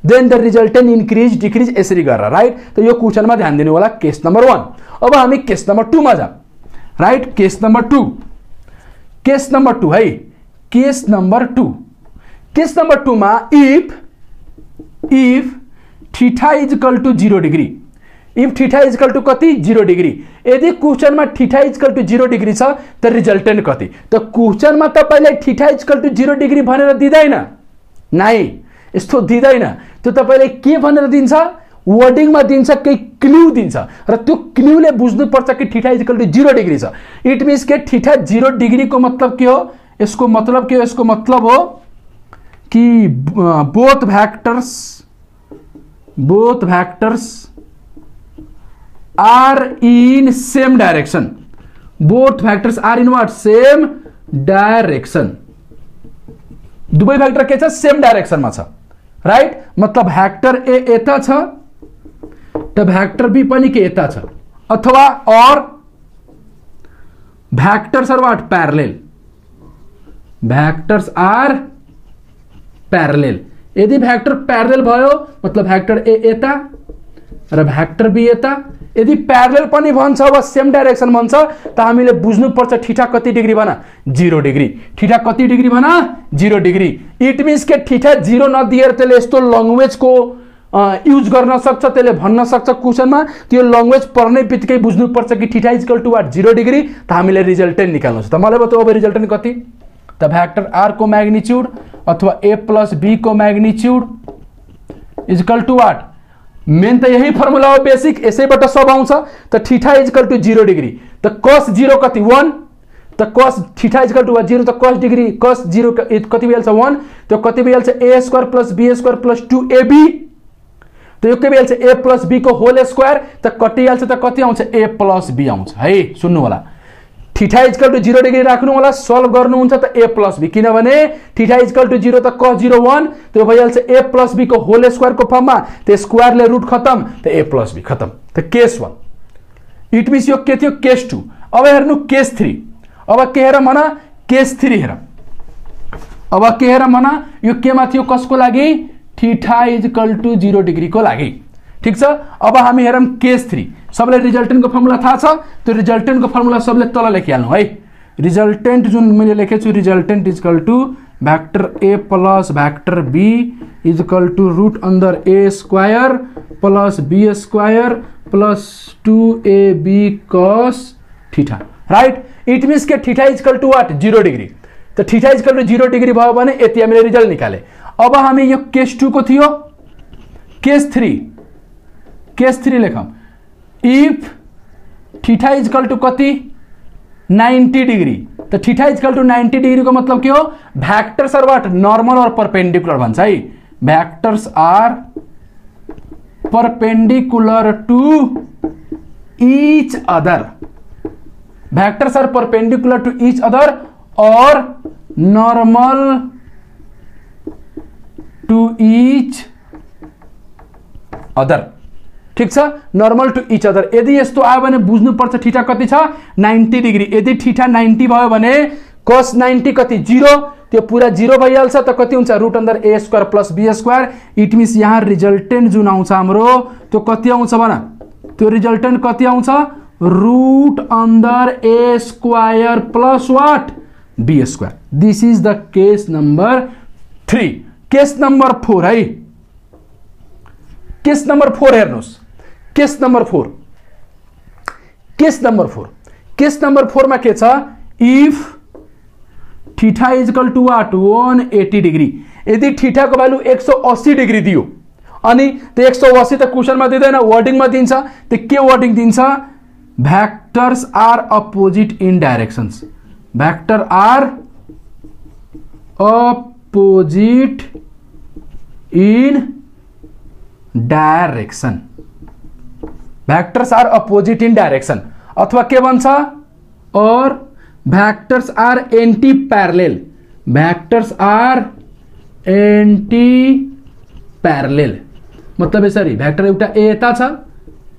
then the resultant increase decrease, यसरी गरेर राइट। त यो क्वेशनमा ध्यान दिनु होला केस नंबर 1। अब हामी केस नंबर 2 मा जाऊ right. Case number 2, case number 2 है। केस नंबर 2, केस नंबर 2 मा if theta is equal to 0 degree, if theta is equal to कति? 0 डिग्री। यदि क्वेशनमा theta is equal to 0 degree छ त रिजल्टेन्ट कति? त क्वेशनमा तपाईलाई theta is equal to 0 degree भनेर दिदैन, नाइ यस्तो दिदैन। त्यो तपाईलाई के भनेर दिन्छ? वर्डिङमा दिन्छ, केही क्लू दिन्छ र त्यो क्लूले बुझ्नु पर्छ कि theta is equal to 0 degree छ। इट मिन्स के थीटा 0 डिग्री को मतलब के हो? यसको मतलब के हो? यसको मतलब हो कि both vectors are in same direction, both vectors are in what same direction, दुवै भ्याक्टर के छ सेम डाइरेक्सनमा छ, राइट। मतलब भ्याक्टर ए यता छ त भ्याक्टर बी पनि के यता छ, अथवा और vectors are what parallel, vectors are parallel. यदि भ्याक्टर प्यारलेल भयो मतलब भ्याक्टर ए यता र भ्याक्टर बी यता, यदि प्यारलेल पनि भन्छ वा सेम डाइरेक्सन भन्छ त हामीले बुझ्नु पर्छ थीटा कति डिग्री बना 0 डिग्री, थीटा कति डिग्री बना 0 डिग्री। इट मीन्स के थीटा 0 नदिएर त्यसले यस्तो ल्याङ्ग्वेज को यूज गर्न सक्छ, त्यसले भन्न सक्छ क्वेशनमा, त्यो ल्याङ्ग्वेज पढ्ने बित्तिकै बुझ्नु पर्छ कि theta is equal to what 0 degree, त हामीले रिजल्टेन्ट निकाल्नु छ। त मलाई बताऊ अब रिजल्टेन्ट कति, त भ्याक्टर आर को मैग्नीट्यूड अथवा ए प्लस बी को magnitude is equal to what, main त यही फर्मुला हो बेसिक, यसैबाट सब आउँछ। त theta is equal to 0 degree, त cos 0 कति 1, त cos theta is equal to 0, त cos डिग्री cos 0 कति भइहाल्छ 1, त्यो कति भइहाल्छ a square plus b square plus 2ab, त यो के भइहाल्छ a प्लस b को होल स्क्वायर, त कटिहाल्छ त कति आउँछ a प्लस b आउँछ है। सुन्नु होला, theta is equal to 0 degree राख्नु होला, सल्भ गर्नुहुन्छ त a प्लस b, किनभने थीटा इज इक्वल टू 0 त cos 0 1, त्यो भइहाल्छ a प्लस b को होल स्क्वायर को फर्ममा, त्यो स्क्वायरले रुट खतम त a प्लस b खतम। त केस 1 इट मीन्स यो के थियो केस 2। अब हेर्नु केस 3, अब के हेर मना केस 3 हेर, अब के हेर मना यो केमा थियो कसको लागि, theta is equal to 0 degree को लागि, ठीक छ। अब हामी हेरौं केस 3, सबले रिजल्टेन्ट को फर्मुला थाहा छ, त्यो रिजल्टेन्ट को फर्मुला सबले तल लेखिहाल्नु है। रिजल्टेन्ट जुन मैले लेखेको छु, resultant is equal to vector A plus vector B is equal to root under A square plus B square plus 2ab cos theta, right. It means के theta is equal to what 0 degree, त theta is equal to 0 degree भयो भने यति हामीले result निकाले। अब हामी यो केस 2 को थियो, केस 3 लेखौं, if theta is equal to कति 90 डिग्री, त theta is equal to 90 degree को मतलब के हो, भ्याक्टर्स आर व्हाट नॉर्मल और परपेंडिकुलर भन्छ है, vectors are perpendicular to each other, vectors are perpendicular to each other और नॉर्मल टू ईच अदर, ठीक छ, नॉर्मल टू ईच अदर। यदि यस्तो आयो भने बुझ्नु पर्छ थीटा कति छ 90 डिग्री, यदि थीटा 90 भयो भने cos 90 कति 0, त्यो पूरा 0 भइहाल्छ, त कति हुन्छ root under a square plus b square. It means यहाँ रिजल्टेन्ट जुन आउँछ हाम्रो त्यो कति आउँछ भन, त्यो रिजल्टेन्ट कति आउँछ root under a square plus what b square. This is the case number 3। Case number 4 है, केस नंबर 4 हेर्नुस्, case number 4, case number 4, case number 4 मा के छ, if theta is equal to what 180 degree, यदि theta को value 180 degree दियो अनि त्यो 180 त क्वेशनमा दिदैन वर्डिङ मा दिन्छ, त्यो के वर्डिङ दिन्छ, vectors are opposite in directions, vector are opposite in direction, vectors are opposite in direction, अथवा के भन्छ और vectors are anti parallel, vectors are anti parallel मतलब यसरी भ्याक्टर एउटा ए यता छ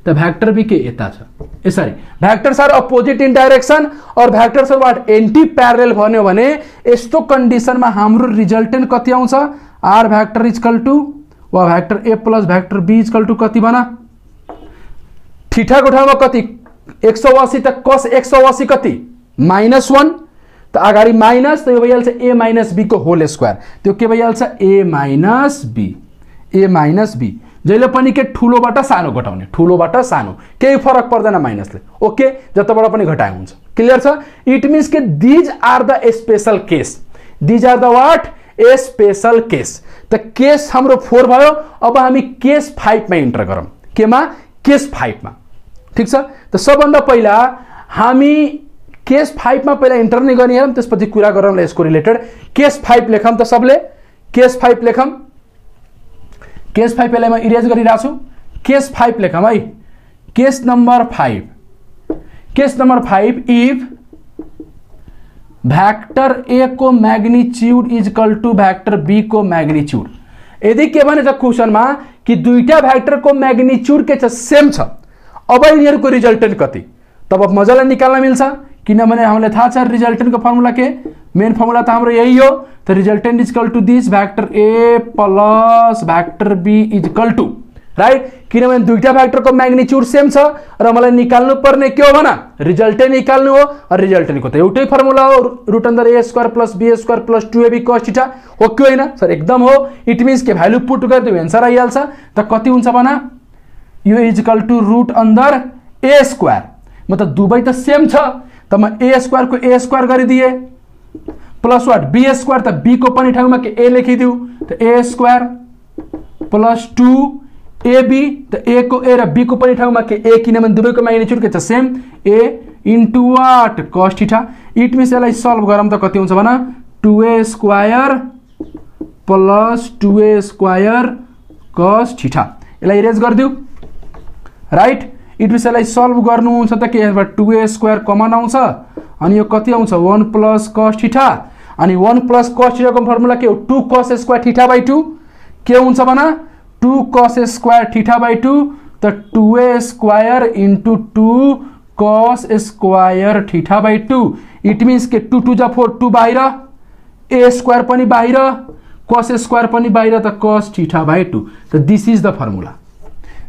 त भ्याक्टर बी के यता छ, यसरी vectors are opposite in direction और vectors are what anti parallel भन्यो भने यस्तो कन्डिसनमा हाम्रो रिजल्टेन्ट कति आउँछ, R vector is equal to वा vector A plus vector B is equal to कति बना, थीटा को ठाउँमा कति 180 त cos 180 कति -1, त अगाडि माइनस, त यो भइहाल्छ a माइनस b को होल स्क्वायर, त्यो के भइहाल्छ a माइनस b, जहिले पनि के ठुलोबाट सानो घटाउने, ठुलोबाट सानो केही फरक पर्दैन माइनसले, ओके, जताबाट पनि घटाए हुन्छ, क्लियर छ। इट मीन्स के these are the special case, these are the what a special case. त केस हाम्रो 4 भयो, अब हामी केस 5 मा इन्टर गरौँ, केमा केस 5 मा, ठीक छ। त सबभन्दा पहिला हामी केस 5 मा पहिला इन्टर नै गर्ने हेरौँ, त्यसपछि कुरा गरौँला यसको रिलेटेड। केस 5 लेखौँ त सबले, केस 5 लेखौँ, केस 5 पहिला म इरेज गरिरहेको छु, केस 5 लेखौँ है, case number 5 if vector A को magnitude is equal to vector B को मैग्नीट्यूड। यदि के भने क्वेश्चन में कि दुईटा भैक्टर को मैग्नीट्यूड के सेम छ, अब यिनीहरूको रिजल्टेंट कति, तब मजाले निकाल्न मिल्छ किनभने हामीले थाहा छ रिजल्टेंट को फर्मुला के मेन फर्मुला त हाम्रो यही हो। त resultant is equal to this vector A plus vector B is equal to right, किनभने दुईटा भैक्टर को मैग्नीट्यूड सेम छ र मलाई निकाल्नु पर्ने के हो भन रिजल्टेंट निकाल्नु हो। और रिजल्टेंट को त एउटै फर्मुला हो root under A square plus B square plus 2ab cos theta हो कि होइन सर, एकदम हो। इट मीन्स के भ्यालु पुट गर्दै एन्सर आइहाल्छ। त कति हुन्छ भन यो is equal to root under A square, मतलब दुवै त सेम छ त म ए स्क्वायर को ए स्क्वायर गरिदिए प्लस वाट बी स्क्वायर, त बी को पनि ठाउँमा के ए लेखिदिउ त ए स्क्वायर प्लस 2ab, त ए को ए र बी को पनि ठाउँमा के ए किनभने दुवैको म्याग्निट्युड के छ same A into what cos theta. It means यसलाई सल्भ गरौँ त कति हुन्छ भन 2a square plus 2a square cos theta. यसलाई इरेज गरिदिउ राइट। इट मिन्स यसलाई सल्भ गर्नुहुन्छ त के 2a स्क्वायर कमन आउँछ अनि यो कति आउँछ 1 प्लस cos थीटा, अनि 1 प्लस cos थीटा को फर्मुला के हो 2 cos स्क्वायर थीटा बाइ 2 के हुन्छ भन 2 cos स्क्वायर थीटा बाइ 2, त 2a square into 2 cos square theta by 2। It means के 2 2 जा 4 2 बाहिर, a स्क्वायर पनि बाहिर, cos स्क्वायर पनि बाहिर, त cos थीटा बाइ 2। त this is the formula,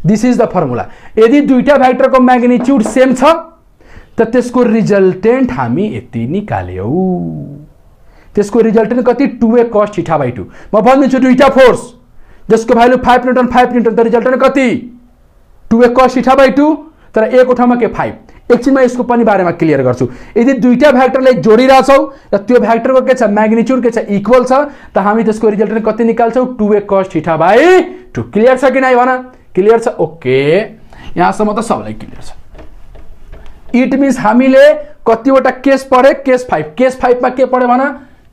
this is the formula. यदि दुईटा भ्याक्टर को मैग्नीट्यूड सेम छ त त्यसको रिजल्टेंट हामी यति निकाल्यौ। त्यसको रिजल्टेंट कति 2a cos थीटा बाइ 2। म भनिदिन्छु दुईटा फोर्स जसको भ्यालु 5 न्यूटन 5 न्यूटन, त रिजल्टेंट कति 2a cos थीटा बाइ 2, तर a को ठाउँमा के 5। एकछिनमा यसको पनि बारेमा क्लियर गर्छु। यदि दुईटा भ्याक्टरलाई जोडिराछौ र त्यो भ्याक्टरको के छ म्याग्निट्युड के छ इक्वल छ, त हामी त्यसको रिजल्टेंट कति निकाल्छौ 2a cos theta by 2। Clear छ कि नै भन? क्लियर छ? ओके, यहाँसम्म त सबैलाई क्लियर छ। इट मिन्स हामीले कतिवटा केस पढे केस 5 मा के पढे भन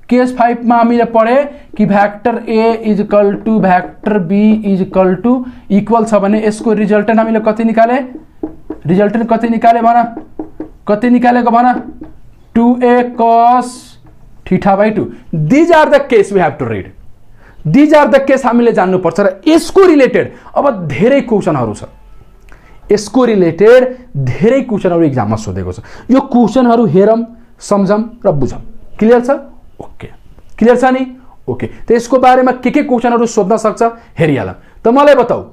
केस 5 मा हामीले पढे कि vector A is equal to vector B is equal to equal छ भने यसको रिजल्टेंट हामीले कति निकाले, रिजल्टेंट कति निकाले भन कति निकालेको भन 2a cos theta by 2। These are the case we have to read, these are the case हामीले जान्नु पर्छ। र यसको रिलेटेड अब धेरै क्वेशनहरु छ, यसको रिलेटेड धेरै क्वेशनहरु एक्जाममा सोधेको छ। यो क्वेशनहरु हेरौं समझौं र बुझौं। क्लियर छ? ओके, क्लियर छ नि? ओके, त यसको बारेमा के क्वेशनहरु सोध्न सक्छ हेरिहाल। त मलाई बताऊ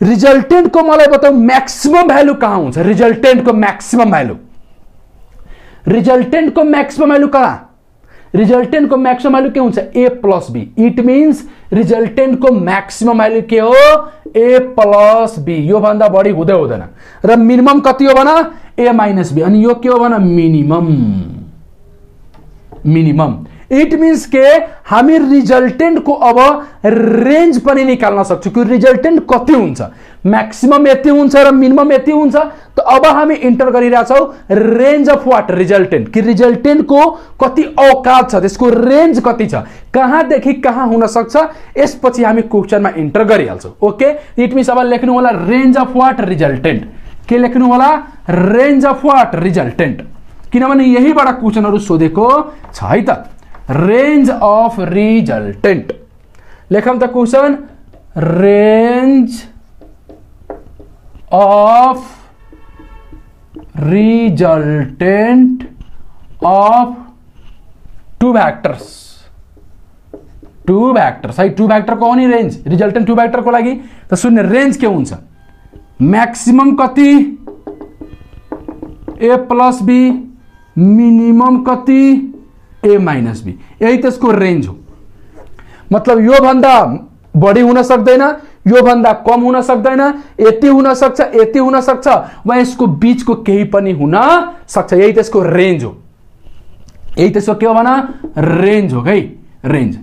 रिजल्टेंट को मलाई बताऊ मैक्सिमम भ्यालु कहाँ हुन्छ? रिजल्टेंट को मैक्सिमम भ्यालु, रिजल्टेंट को मैक्सिमम भ्यालु कहाँ? रिजल्टेंट को मैक्सिमम भ्यालु के हुन्छ a plus b। It means resultant को मैक्सिमम भ्यालु के हो a प्लस b। यो भन्दा बढी हुँदै हुँदैन। र मिनिमम कति हो भन a माइनस b, अनि यो के हो भन मिनिमम, मिनिमम। इट मीन्स के हामी रिजल्टेंट को अब रेंज पनि निकाल्न सक्छौं कि रिजल्टेंट कति हुन्छ, मैक्सिमम यति हुन्छ र मिनिमम यति हुन्छ। त अब हामी इन्टर गरिरा छौ रेंज अफ व्हाट रिजल्टेंट, कि रिजल्टेंट को कति औकात छ, त्यसको रेंज कति छ, कहाँ देखि कहाँ हुन सक्छ, यसपछि हामी क्वेशनमा इन्टर गरिहाल्छौं। ओके, इट मीन्स अब लेख्नु होला रेंज अफ व्हाट रिजल्टेंट। के लेख्नु होला रेंज अफ व्हाट रिजल्टेंट, किनभने यहीबाट क्वेशनहरु सोधेको छ है त। रेंज अफ रिजल्टेंट लेखौं त question, range of resultant of two vectors, two vectors है, टू भ्याक्टर को हो नि रेंज, रिजल्टेंट टू भ्याक्टर को लागि त सुन्ने रेंज के हुन्छ मैक्सिमम कति a प्लस b, मिनिमम कति a माइनस b, यही त्यसको रेंज हो। मतलब यो भन्दा बढी हुन सक्दैन, यो भन्दा कम हुन सक्दैन, यति हुन सक्छ, यति हुन सक्छ, वा यसको बीचको केही पनि हुन सक्छ, यही त्यसको रेंज हो। यही त्यसको के हो भन रेंज हो है, रेंज।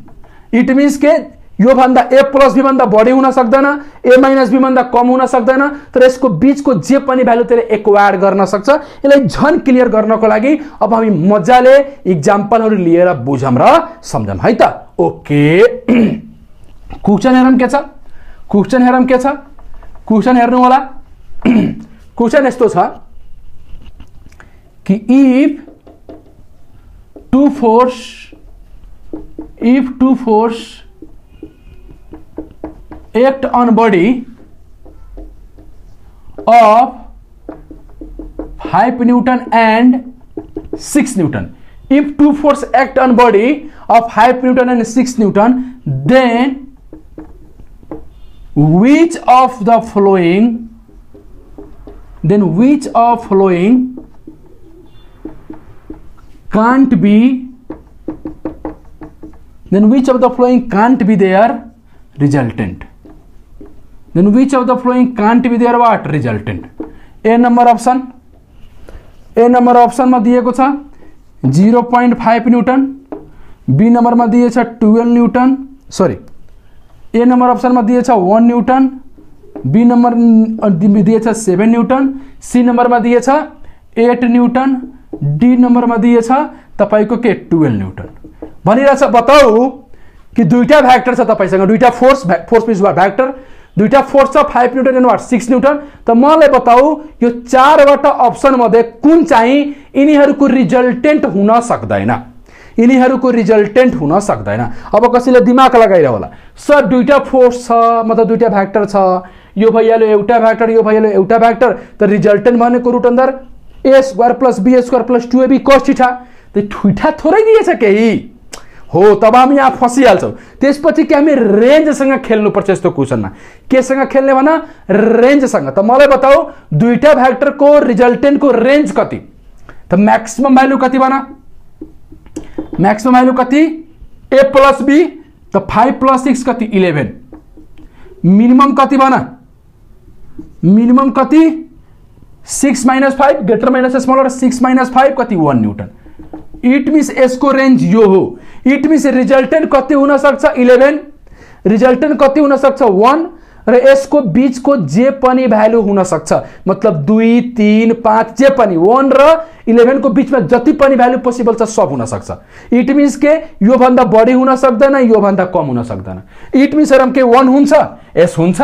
इट मीन्स के यो भन्दा a प्लस b भन्दा बढी हुन सक्दैन, a माइनस b भन्दा कम हुन सक्दैन, तर यसको बीचको जे पनि भ्यालु त्यसले एक्वायर गर्न सक्छ। यसलाई झन क्लियर गर्नको लागि अब हामी मजाले एक्जाम्पलहरु लिएर बुझौं र सम्झौं है त। ओके, क्वेशन हेरौं के छ, क्वेशन हेरौं के छ, क्वेशन हेर्नु होला। क्वेश्चन यस्तो छ कि if two force act on body of 5 Newton and 6 Newton. If two force act on body of 5 Newton and 6 Newton, then which of the following can't be their resultant? Then which of the following can't be their what resultant? A number option में दिएको छ 0.5 Newton, B number में दिए 12 Newton, sorry ए number option में दिए 1 Newton, B number दिए 7 Newton, C number में दिए 8 न्यूटन, डी नंबर में दिए तपाईको के 12 न्यूटन भनिरहेछ। बताऊ कि दुईटा भ्याक्टर छ तपाईसँग, दुईटा फोर्स मीन्स भ्याक्टर, दुईटा फोर्स छ 5 न्यूटन एन्ड 6 न्यूटन। त मलाई बताऊ यो चारवटा अप्सन मध्ये कुन चाहिँ यिनीहरूको रिजल्टेन्ट हुन सक्दैन, यिनीहरूको रिजल्टेन्ट हुन सक्दैन। अब कसैले दिमाग लगाइरह होला, सर दुईटा फोर्स छ मतलब दुईटा भ्याक्टर छ, यो भइहाल्यो एउटा भ्याक्टर, यो भइहाल्यो एउटा भ्याक्टर, त रिजल्टेन्ट भनेको root under a square plus b square plus 2ab cos theta. त थीटा थोरै दिएछ केही हो, तब हामी यहाँ फसिहाल्छौँ। त्यसपछि कि हामी रेन्जसँग खेल्नुपर्छ यस्तो क्वेसनमा। केसँग खेल्ने भन, रेन्जसँग। त मलाई बताऊ दुईटा भ्याक्टरको रिजल्टेन्टको रेन्ज कति? त म्याक्सिमम भ्यालु कति भन, म्याक्सिमम भ्यालु कति? a प्लस b, त 5 प्लस 6 कति 11। मिनिमम कति भन, मिनिमम कति 6 minus 5 greater minus smaller 6 minus 5 कति 1 न्यूटन। इट मीन्स यसको रेन्ज यो हो। इट मीन्स रिजल्टेन्ट कति हुन सक्छ 11, रिजल्टेन्ट कति हुन सक्छ 1, र यसको बीचको जे पनि भ्यालु हुन सक्छ, मतलब 2 3 5 जे पनि 1 र 11 को बीचमा जति पनि भ्यालु पोसिबल छ सब हुन सक्छ। इट मीन्स के यो भन्दा बढी हुन सक्दैन, यो भन्दा कम हुन सक्दैन। इट मीन्स रम के 1 हुन्छ, एस हुन्छ,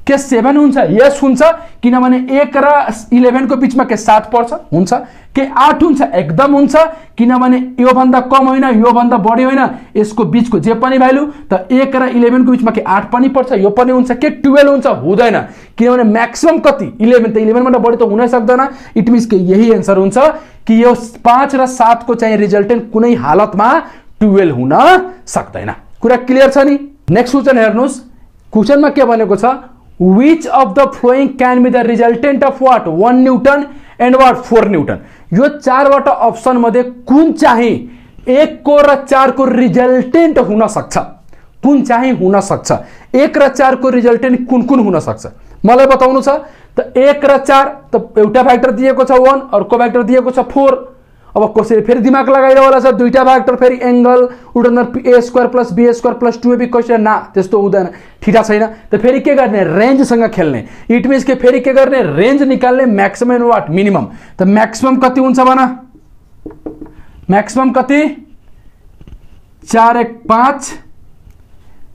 के 7 हुन्छ, यस हुन्छ, किनभने 1 र 11 को बीचमा के 7 पर्छ, हुन्छ, के 8 हुन्छ, एकदम हुन्छ, किनभने यो भन्दा कम होइन, यो भन्दा बढी होइन, यसको बीचको जे पनि भ्यालु, त 1 र 11 को बीचमा के 8 पनि पर्छ, यो पनि हुन्छ, के 12 हुन्छ, हुँदैन, किनभने म्याक्सिमम कति 11, त 11 भन्दा बढी त हुनै सक्दैन। इट मीन्स के यही आन्सर हुन्छ कि यो 5 र 7 को चाहिँ रिजल्टेन्ट कुनै हालतमा 12 हुन सक्दैन। कुरा क्लियर छ नि? नेक्स्ट क्वेशन हेर्नुस्, क्वेशनमा के भनेको छ, which of the following can be the resultant of what 1 Newton and what 4 Newton. यो चारवटा अप्सन मध्ये कुन चाहिँ 1 को र 4 को रिजल्टेन्ट हुन सक्छ, कुन चाहिँ हुन सक्छ, 1 र 4 को रिजल्टेन्ट कुन कुन हुन सक्छ मलाई बताउनु छ। त 1 र 4 त एउटा भ्याक्टर दिएको छ 1, अर्को भ्याक्टर दिएको छ 4। अब कसैले फेरि दिमाग लगाइरह होला, छ दुईटा भ्याक्टर फेरि angle root under a square plus b square plus 2ab cos ना, त्यस्तो हुँदैन, थीटा छैन। त फेरि के गर्ने, रेन्जसँग खेल्ने। इट मीन्स के फेरि के गर्ने, रेन्ज निकाल्ने, म्याक्सिमम एन्ड वाट मिनिमम। त म्याक्सिमम कति हुन्छ भन, म्याक्सिमम कति 4 1 5,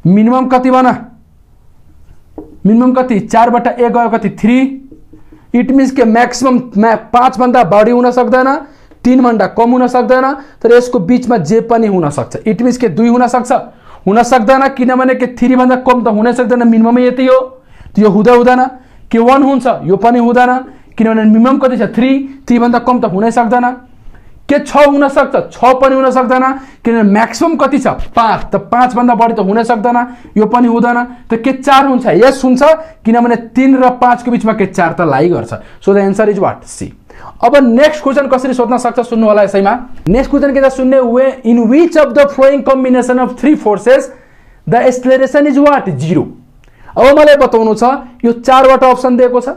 मिनिमम कति भन, मिनिमम कति 4 बटा a गयो कति 3। इट मीन्स के म्याक्सिमम 5 भन्दा बढी हुन सक्दैन, 3 भन्दा कम हुन सक्दैन, तर यसको बीचमा जे पनि हुन सक्छ। इट मीन्स के 2 हुन सक्छ, हुन सक्दैन, किनभने के 3 भन्दा कम त हुनै सक्दैन, मिनिमम यति हो, त्यो हुँदैन। के 1 हुन्छ, यो पनि हुँदैन, किनभने मिनिमम कति छ 3 भन्दा कम त हुनै सक्दैन। के 6 हुन सक्छ, 6 पनि हुन सक्दैन, किनभने म्याक्सिमम कति छ 5, त 5 भन्दा बढी त हुनै सक्दैन, यो पनि हुँदैन। त के 4 हुन्छ, यस हुन्छ, किनभने 3 र 5 को बीचमा के 4 त लाई गर्छ। So the answer is what C. अब नेक्स्ट क्वेशन कसरी सोध्न सक्छ सुन्नु होला यसैमा। नेक्स्ट क्वेशन के छ सुन्ने, way in which of the following combination of 3 forces the acceleration is what 0। अब मलाई बताउनु छ यो चारवटा अप्सन दिएको छ,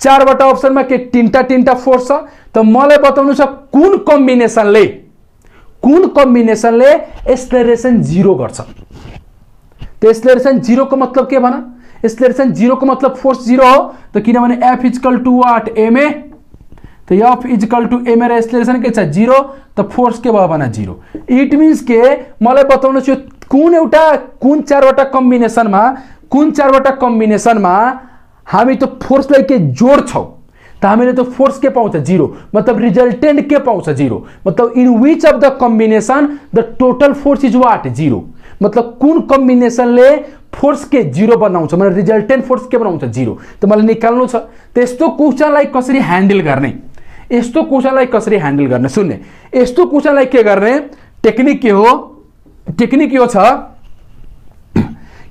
चारवटा अप्सनमा के तीनटा फोर्स छ, त मलाई बताउनु छ कुन कम्बिनेसनले एक्सेलरेशन 0 गर्छ। त एक्सेलरेशन 0 को मतलब के भन, एक्सेलरेशन 0 को मतलब फोर्स 0 हो, त किनभने F equal to what ma, तो F इक्वल टू a मेरो एक्सेलरेशन के छ 0, त फोर्स के भयो भने 0। इट मीन्स के मलाई बताउनु छ कुन चारवटा कम्बिनेसनमा हामी त्यो फोर्सलाई के जोड्छौं त हामीले त्यो फोर्स के पाउँछ 0 मतलब रिजल्टेन्ट के पाउँछ 0 मतलब in which of the combination the total force is what 0 मतलब कुन कम्बिनेसनले फोर्स के 0 बनाउँछ मतलब रिजल्टेन्ट फोर्स के बनाउँछ 0 त मलाई निकाल्नु छ त्यस्तो क्वेशनलाई कसरी ह्यान्डल गर्ने यस्तो क्वेशनलाई कसरी ह्यान्डल गर्ने सुन्ने यस्तो क्वेशनलाई के गर्ने टेक्निक के हो टेक्निक यो छ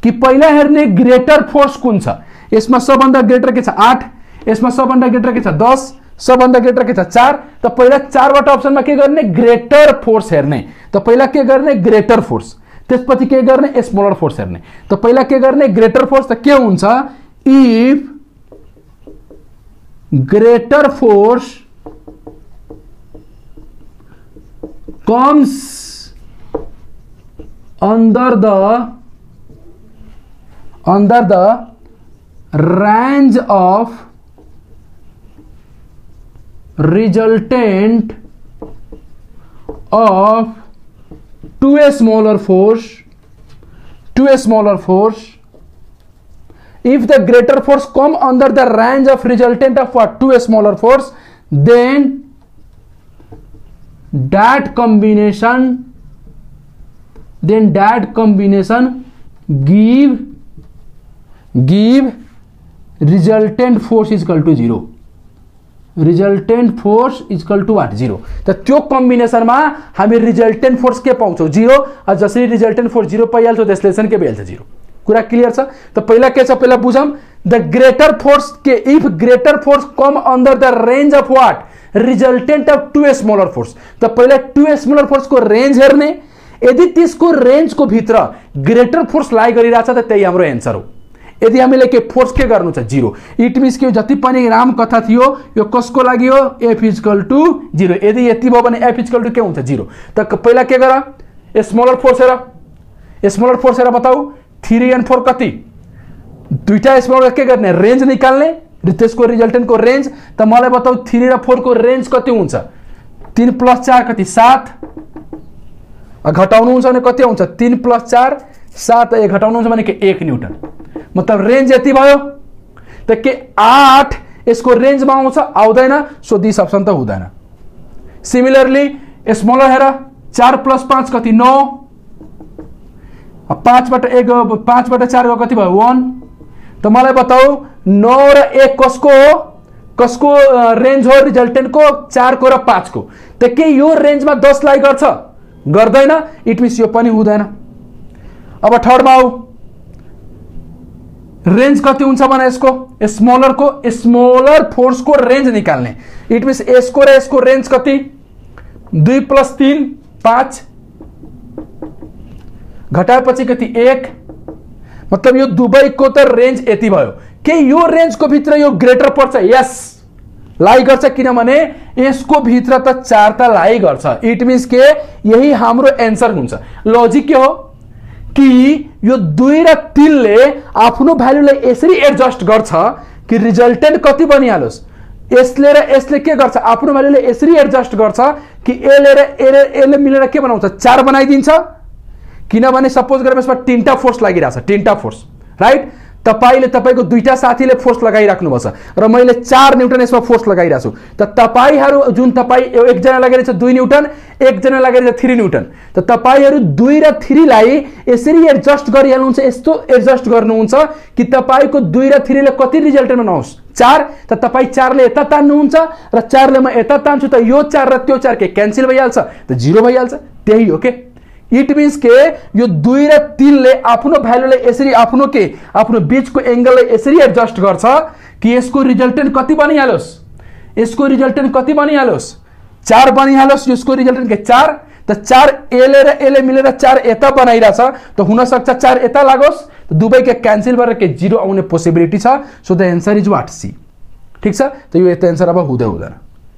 कि पहिला हेर्ने ग्रेटर फोर्स कुन छ यसमा सबभन्दा ग्रेटर के छ 8 यसमा सबभन्दा ग्रेटर के छ 10 सबभन्दा ग्रेटर के छ 4 त पहिला 4 वटा अप्सनमा के गर्ने ग्रेटर फोर्स हेर्ने त पहिला के गर्ने ग्रेटर फोर्स त्यसपछि के गर्ने स्मलर फोर्स हेर्ने त पहिला के गर्ने ग्रेटर फोर्स त के हुन्छ if greater force comes under the range of resultant of to a smaller force if the greater force come under the range of resultant of what to a smaller force then that combination give resultant force is equal to 0 resultant force is equal to what 0 त त्यो combination मा हामी resultant force के पाउँछौ 0 a जसरी resultant force 0 पाइहाल्छौ त्यसले चाहिँ के भइहाल्छ 0 कुरा क्लियर छ त पहिला के छ पहिला बुझौं द ग्रेटर फोर्स के if greater force come under the range of what resultant of two a smaller force त पहिला टू ए स्मलर फोर्स को रेंज हेर्ने यदि त्यसको रेंज को भित्र ग्रेटर फोर्स लाई गरिराछ त त्यही हाम्रो आन्सर हो यदि हामीले के फोर्स के गर्नु छ 0 इट मीन्स के जति पनि राम कथा थियो यो कसको लागि हो f = 0 यदि यति भयो भने f = के हुन्छ 0 त पहिला के गर स्मलर फोर्स हेर बताऊ 3 and 4 कति दुईटा स्मलर के गर्ने रेंज निकाल्ने त्यसको रिजल्टेन्ट को रेंज त मलाई बताऊ 3 र 4 को रेंज कति हुन्छ 3 + 4 कति 7 घटाउनु हुन्छ भने कति हुन्छ 3 + 4 7 घटाउनु हुन्छ भने के 1 न्यूटन मतलब रेंज यति भयो त के 8 यसको रेंजमा आउँछ आउँदैन सो दिस अप्सन त हुँदैन सिमिलरली स्मलर हेर 4 + 5 कति 9 5 बाट 1 5 बाट 4 कति भयो 1 त मलाई बताऊ 9 र 1 कसको रेंज हो रिजल्टेन्ट को 4 को र 5 को त के यो रेंजमा 10 लाई गर्छ गर्दैन इट मीन्स यो पनि हुँदैन अब थर्ड मा आऊ रेंज कति हुन्छ भने यसको स्मलर फोर्स को रेंज निकाल्ने इट मीन्स यसको र यसको रेंज कति 2 + 3 5 घटाएपछि कति 1 मतलब यो दुबईको त रेंज यति भयो के यो रेंज को भित्र यो ग्रेटर पर्छ यस लाई गर्छ किनभने यसको भित्र त 4 त लाई गर्छ इट मीन्स के यही हाम्रो आन्सर हुन्छ लजिक के हो कि यो 2 र 3 ले आफ्नो भ्यालुलाई यसरी एडजस्ट गर्छ कि रिजल्टेन्ट कति बनिहालोस् यसले र यसले के गर्छ आफ्नो भ्यालुलाई यसरी एडजस्ट गर्छ कि एले मिलेर के बनाउँछ 4 बनाइदिन्छ किनभने सपोज गरे यसमा 3टा फोर्स लागिराछ 3टा फोर्स राइट तपाईले तपाईको दुईटा साथीले फोर्स लगाइराख्नु भछ र मैले 4 न्यूटन यसमा फोर्स लगाइराछु त तपाईहरु जुन तपाई एक जना लगाइरहेछ 2 न्यूटन एक जना लगाइरहेछ 3 न्यूटन त तपाईहरु 2 र 3 लाई यसरी एडजस्ट गरिहाल्नुहुन्छ यस्तो एडजस्ट गर्नुहुन्छ कि तपाईको 2 र 3 ले कति रिजल्टेन्टमा नहोस् 4 त तपाई 4 ले यता तान्नुहुन्छ र 4 ले म यता तान्छु त यो 4 र त्यो 4 के क्यान्सल भइहाल्छ त 0 भइहाल्छ त्यही हो के इट मीन्स के यो 2 र 3 ले आफ्नो भ्यालुलाई यसरी आफ्नो बीचको एंगललाई यसरी एडजस्ट गर्छ कि यसको रिजल्टेन्ट कति बनिहालोस् 4 बनिहालोस् यसको रिजल्टेन्ट के 4 त 4 एले र एले मिलेर 4 यता बनाइराछ त हुन सक्छ 4 यता लागोस् त दुबै के क्यान्सल भएर के 0 आउने पोसिबिलिटी छ so the answer is what C ठीक छ त यो यता आन्सर अब हुँदैन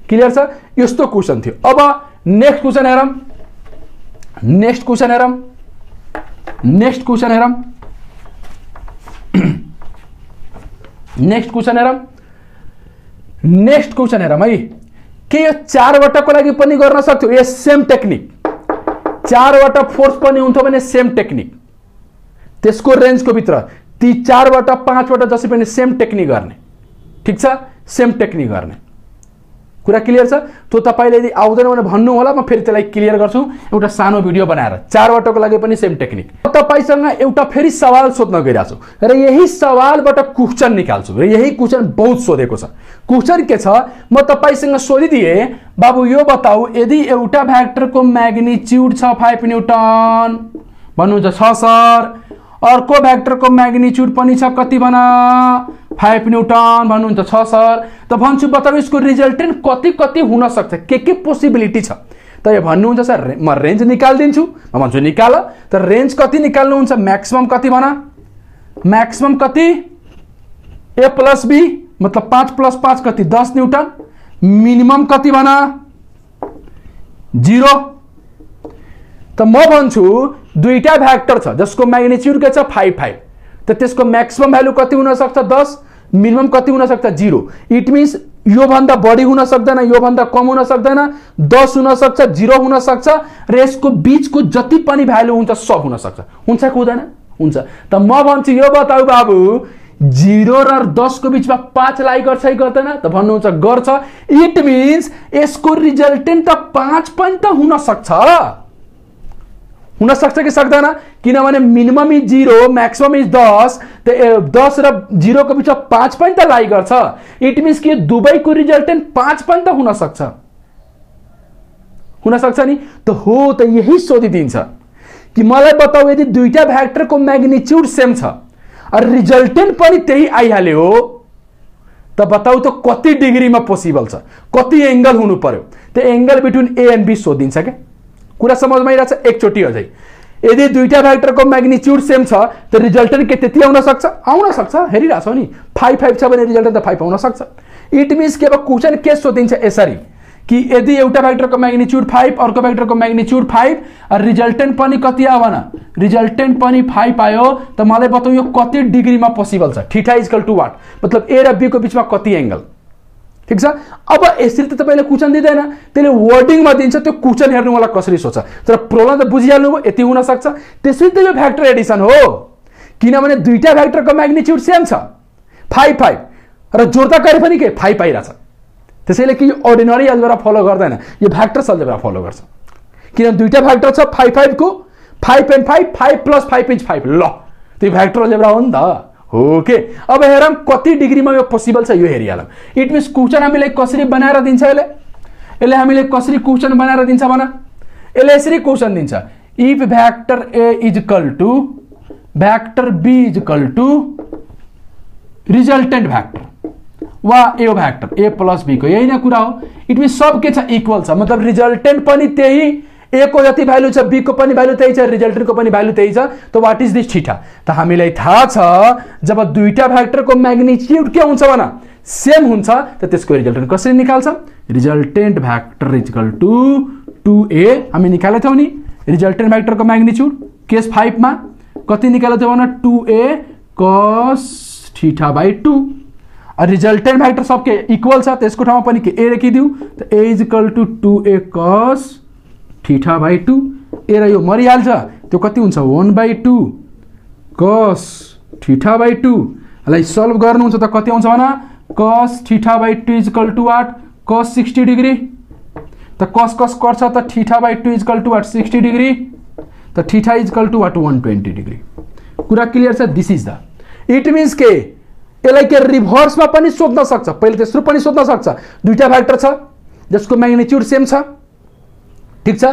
क्लियर छ यस्तो क्वेशन थियो अब नेक्स्ट क्वेशन हेरौं नेक्स्ट क्वेशन हेरौं है के यो 4 वटाको लागि पनि गर्न सक्थ्यो यो सेम टेक्निक 4 वटा फोर्स पनि हुन्थ्यो भने सेम टेक्निक त्यसको रेंजको भित्र ती 4 बाट 5 बाट जसै पनि सेम टेक्निक गर्ने, ठीक छ, सेम टेक्निक गर्ने। कुरा क्लियर छ? त्यो तपाईले यदि आउँदैन भने भन्नु होला, म फेरि त्यसलाई क्लियर गर्छु एउटा सानो भिडियो बनाएर। 4 वटाको लागि पनि सेम टेक्निक। तपाईसँग एउटा फेरि सवाल सोध्न गइरहेछु र यही सवालबाट क्वेशन निकाल्छु र यही क्वेशन बहुत सोधेको छ। क्वेशन के छ, म तपाईसँग सोधिदिए, बाबु यो बताऊ, यदि एउटा भेक्टरको म्याग्निट्युड छ 5 न्यूटन भन्नुहुन्छ, छ सर, अर्को भेक्टरको म्याग्निट्युड पनि छ कति भन, 5 न्यूटन भन्नुहुन्छ, छ सर, त भन्छु बताऊ यसको रिजल्टेन्ट कति कति हुन सक्छ, के पोसिबिलिटी छ। त यो भन्नुहुन्छ सर म रेन्ज निकाल्दिन्छु, म भन्छु निकाल, त रेन्ज कति निकाल्नुहुन्छ, म्याक्सिमम कति भन, म्याक्सिमम कति, a + b मतलब 5 + 5 कति 10 न्यूटन, मिनिमम कति भन 0। त म भन्छु दुईटा भेक्टर छ जसको म्याग्निट्युड के छ 5 5, त त्यसको म्याक्सिमम भ्यालु कति हुन सक्छ 10, मिनिमम कति हुन सक्छ 0। इट मिन्स यो भन्दा बढी हुन सक्दैन, यो भन्दा कम हुन सक्दैन, 10 हुन सक्छ, 0 हुन सक्छ र यसको बीचको जति पनि भ्यालु हुन्छ सब हुन सक्छ। हुन्छ कि हुँदैन? हुन्छ। त म भन्छु यो बताऊ बाबु 0 र 10 को बीचमा 5 लाई गर्छ कि गर्दैन, त भन्नुहुन्छ गर्छ। इट मिन्स यसको रिजल्टेन्ट त 5 पनि त हुन सक्छ, हुन सक्छ कि सक्दैन? किनभने मिनिमम इज 0, म्याक्सिमम इज 10, त 10 र 0 को बीचमा 5 पनि त लाई गर्छ। इट मिन्स कि दुवैको रिजल्टेन्ट 5 पनि त हुन सक्छ, हुन सक्छ नि? त हो, त यही सोधिदिन्छ कि मलाई बताऊ यदि दुईटा भेक्टरको म्याग्निट्युड सेम छ र रिजल्टेन्ट पनि त्यही आइहाल्यो, त बताऊ त कति डिग्रीमा पोसिबल छ, कति एंगल हुनु पर्यो। त angle between A and B सोधिन्छ के? कुरा समझमा आइरहेछ? एकचोटि अझै, यदि दुईटा भेक्टरको म्याग्निट्युड सेम छ त रिजल्टेन्ट के त्यति आउन सक्छ? आउन सक्छ, हेरिरहेछौ नि, 5 5 छ भने रिजल्टेन्ट त 5 आउन सक्छ। इट मिन्स के अब क्वेशन के सोधिन्छ यसरी कि यदि एउटा भेक्टरको म्याग्निट्युड 5, अर्को भेक्टरको म्याग्निट्युड 5 र रिजल्टेन्ट पनि कति आयो भन, रिजल्टेन्ट पनि 5 आयो, त मलाई बताऊ यो कति डिग्रीमा पोसिबल छ। थीटा इक्वल टु व्हाट, मतलब ए र बी को बीचमा कति एंगल, ठीक छ? अब यसरी त तपाईले क्वेशन दिदैन, त्यसले वर्डिङमा दिन्छ, त्यो क्वेशन हेर्नु मलाई कसरी सोच्छ, तर प्रब्लम त बुझिहाल्नु भयो, यति हुन सक्छ। त्यसै त यो भेक्टर एडिसन हो, किनभने दुईटा भेक्टरको म्याग्निट्युड सेम छ 5 5 र जोड्दा गरे पनि के 5 आइरहेछ। त्यसैले कि यो अर्डिनरी अलजेब्रा फलो गर्दैन, यो भेक्टर्स अलजेब्रा फलो गर्छ। किन दुईटा भेक्टर छ 5 5 को 5 and 5 5 + 5 = 5, ल त्यो भेक्टर अलजेब्रा हो नि त, हो के? अब हेरौँ कति डिग्रीमा यो पोसिबल छ, यो हेरिहालौँ। इट मिन्स क्वेशन हामीलाई कसरी बनाएर दिन्छ, यसले हामीलाई कसरी क्वेशन बनाएर दिन्छ भन, यसले यसरी क्वेशन दिन्छ, if vector a = vector b = resultant vector वा यो भेक्टर a + b को, यही नै कुरा हो। इट मिन्स सब के छ इक्वल छ, मतलब रिजल्टेन्ट पनि त्यही, a को जति भ्यालु छ b को पनि भ्यालु त्यही छ, रिजल्टेन्ट को पनि भ्यालु त्यही छ। त व्हाट इज दिस थीटा? त हामीलाई थाहा छ जब दुईटा भेक्टरको म्याग्निट्युड के हुन्छ भन, सेम हुन्छ, त त्यसको रिजल्टेन्ट कसरी निकाल्छ? रिजल्टेन्ट भेक्टर = 2a हामी निकालेको थियौं नि, रिजल्टेन्ट भेक्टरको म्याग्निट्युड केस 5 मा कति निकालेको थियो भन, 2a cos θ/2। रिजल्टेन्ट भेक्टर सबके इक्वल छ, त्यसको ठाउँमा पनि के a लेखिदिउ, त a = 2a cos θ/2। ए र यो मरिहाल्छ, त्यो कति हुन्छ 1/2 cos θ/2। यसलाई सल्भ गर्नुहुन्छ त कति आउँछ भन, cos θ/2 = what, cos 60 डिग्री। त cos cos कट्छ, त θ/2 = what 60 डिग्री, त θ = what 120 डिग्री। कुरा क्लियर छ? This is the, it means के यसलाई के रिभर्समा पनि सोध्न सक्छ, पहिले तेस्रो पनि सोध्न सक्छ। दुईटा भेक्टर छ जसको म्याग्निट्युड सेम छ, ठीक छ,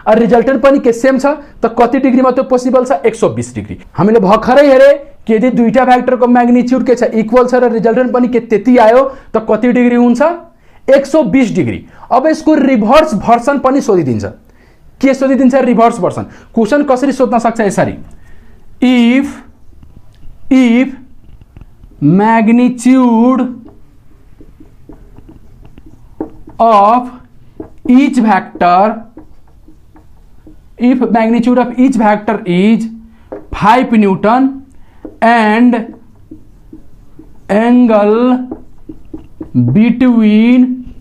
और रिजल्टेन्ट पनि के सेम छ, त कति डिग्रीमा त्यो पोसिबल छ 120 डिग्री। हामीले भर्खरै हेरे कि यदि दुईटा भेक्टरको म्याग्निट्युड के छ इक्वल छ र रिजल्टेन्ट पनि के त्यति आयो, त कति डिग्री हुन्छ 120 डिग्री। अब यसको रिभर्स भर्सन पनि सोधिदिन्छ। के सोधिदिन्छ? Reverse version. क्वेशन कसरी सोध्न सक्छ यसरी, if magnitude of each vector, if magnitude of each vector is 5 Newton and angle between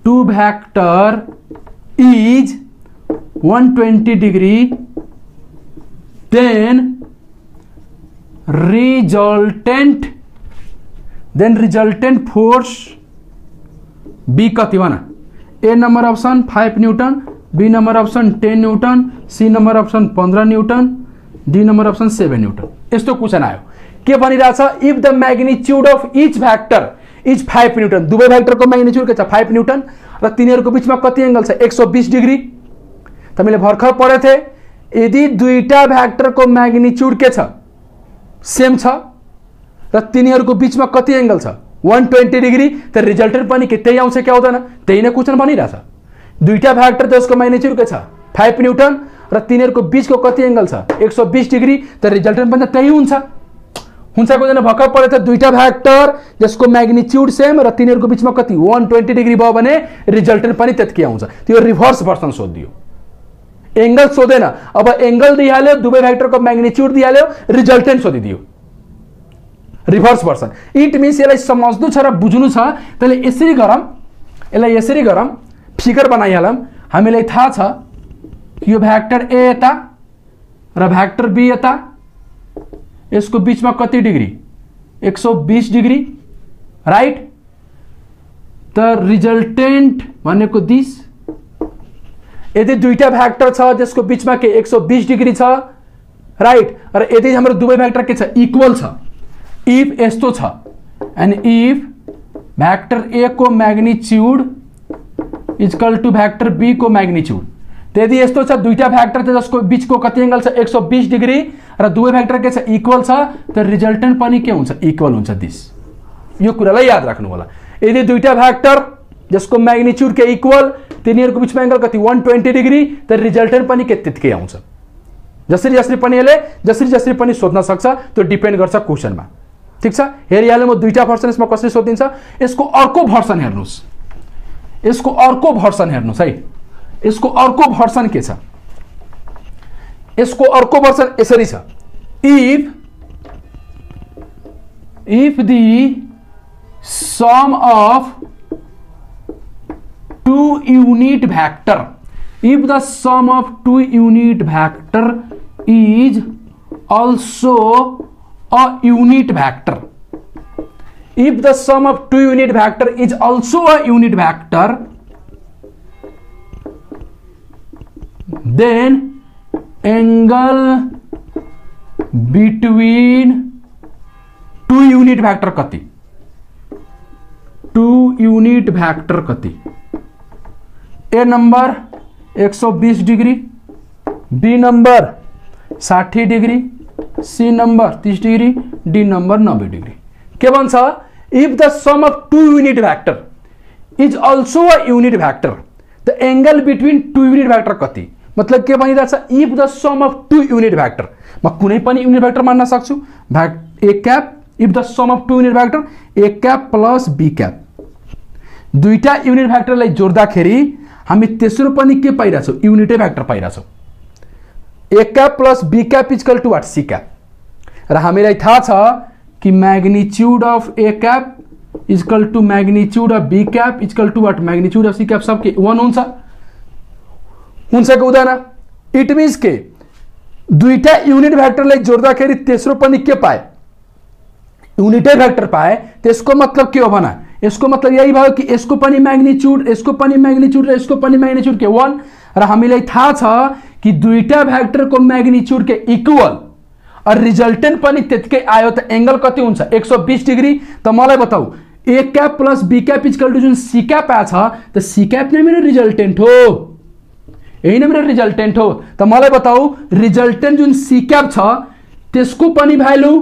two vector is 120 degree resultant force B कति भन A number option 5 newton, B number option 10 newton, C number option 15 newton, D number option 7 newton. यस्तो question आयो के भनिरहेछ if the magnitude of each vector is 5 newton, दुवै भ्याक्टरको magnitude के छ 5 न्यूटन र तिनीहरुको बीचमा कति एंगल छ 120 डिग्री। तपाईले भर्खर पढे थे यदि दुईटा भ्याक्टरको मैग्निट्यूड के छ सेम छ र तिनीहरुको बीचमा कति एंगल छ 120 डिग्री त रिजल्टेंट पनि के त्यही आउँछ के आउँदैन, त्यही नै क्वेशन भनिरहेछ। दुईटा भ्याक्टर जसको मैग्निट्यूड के छ 5 न्यूटन र तिनीहरुको बीचको कति एंगल छ 120 डिग्री त रिजल्टेंट पनि त्यही हुन्छ के हुँदैन। भर्खर पढे त दुईटा भ्याक्टर जसको मैग्निट्यूड सेम र तिनीहरुको बीचमा कति 120 डिग्री भयो भने रिजल्टेंट पनि त्यतिकै आउँछ। त्यो रिभर्स भर्सन सोधियो, एंगल सोधेन। अब एंगल दिइहाल्यो, दुवै भ्याक्टरको मैग्निट्यूड दिइहाल्यो, रिजल्टेंट सोधिदियो, रिभर्स भर्सन। इट मीन्स यसलाई समझ्नु छ र बुझ्नु छ, त्यसले यसरी गरौँ, यसलाई यसरी गरौँ, फिगर बनाइहालौँ। हामीलाई थाहा छ यो भ्याक्टर ए यता र भ्याक्टर बी यता, यसको बीचमा कति डिग्री 120 डिग्री, राइट। त रिजल्टेंट भनेको दिस, यदि दुईटा भ्याक्टर छ जसको बीचमा के 120 डिग्री छ, राइट, र यदि हाम्रो दुवै भ्याक्टर के छ इक्वल छ, इफ यस्तो छ एन्ड इफ भ्याक्टर ए को magnitude equal to vector B को मैग्निट्यूड, यदि यस्तो छ दुईटा भ्याक्टर जसको बीचको कति एंगल छ 120 डिग्री र दुवै भ्याक्टर के छ इक्वल छ त रिजल्टेंट पनि के हुन्छ इक्वल हुन्छ दिस। यो कुरालाई याद राख्नु होला। यदि दुईटा भ्याक्टर जसको मैग्निट्यूड के इक्वल तिनीहरुको बीचमा एंगल कति 120 डिग्री त रिजल्टेंट पनि के त्यतिकै आउँछ। जसरी जसरी पनि यसले जसरी जसरी पनि सोध्न सक्छ, त्यो डिपेन्ड गर्छ क्वेशनमा। ठीक छ, हेरिहाल्नु म दुईटा भर्सन यसमा कसरी सोधिन्छ। यसको अर्को भर्सन हेर्नुस्, यसको अर्को भर्सन हेर्नुस् है। यसको अर्को भर्सन के छ, यसको अर्को भर्सन यसरी छ if the sum of two unit vector, if the sum of two unit vector is also a unit vector, if the sum of two unit vector is also a unit vector, then angle between two unit vector कति, two unit vector कति, A number 120 degree, B number 60 degree, C number 30 degree, D number 90 degree. के भन्छ if the sum of two unit vector is also a unit vector the angle between two unit vector कति, मतलब के भनिरहेछ if the sum of two unit vector, म कुनै पनि unit vector मान्न सक्छु, A cap if the sum of two unit vector A cap plus B cap, दुईटा यूनिट भ्याक्टरलाई जोड्दाखेरि हामी तेस्रो पनि के पाइरहेछौ यूनिटै भ्याक्टर पाइरहेछौ। A cap plus B cap equal to what C cap, र हामीलाई थाहा छ कि magnitude of A cap equal to magnitude of B cap equal to what magnitude of C cap सबके 1 हुन्छ कि हुँदैन। इट मीन्स के दुईटा यूनिट भ्याक्टरलाई जोड्दाखेरि तेस्रो पनि के पाए यूनिटै भ्याक्टर पाए, त्यसको मतलब के हो भन, यसको मतलब यही भयो कि यसको पनि मैग्निट्यूड, यसको पनि मैग्निट्यूड र यसको पनि मैग्निट्यूड के 1, र हामीलाई थाहा छ कि दुईटा भ्याक्टरको मैग्निट्यूड के इक्वल और रिजल्टेंट पनि त्यतिकै आयो त एंगल कति हुन्छ 120 डिग्री। त मलाई बताऊ A cap plus B cap equal to जुन सी क्याप आछ त सी क्याप नै मेरो रिजल्टेंट हो, यही नै मेरो रिजल्टेंट हो। त मलाई बताऊ रिजल्टेंट जुन सी क्याप छ त्यसको पनि भ्यालु,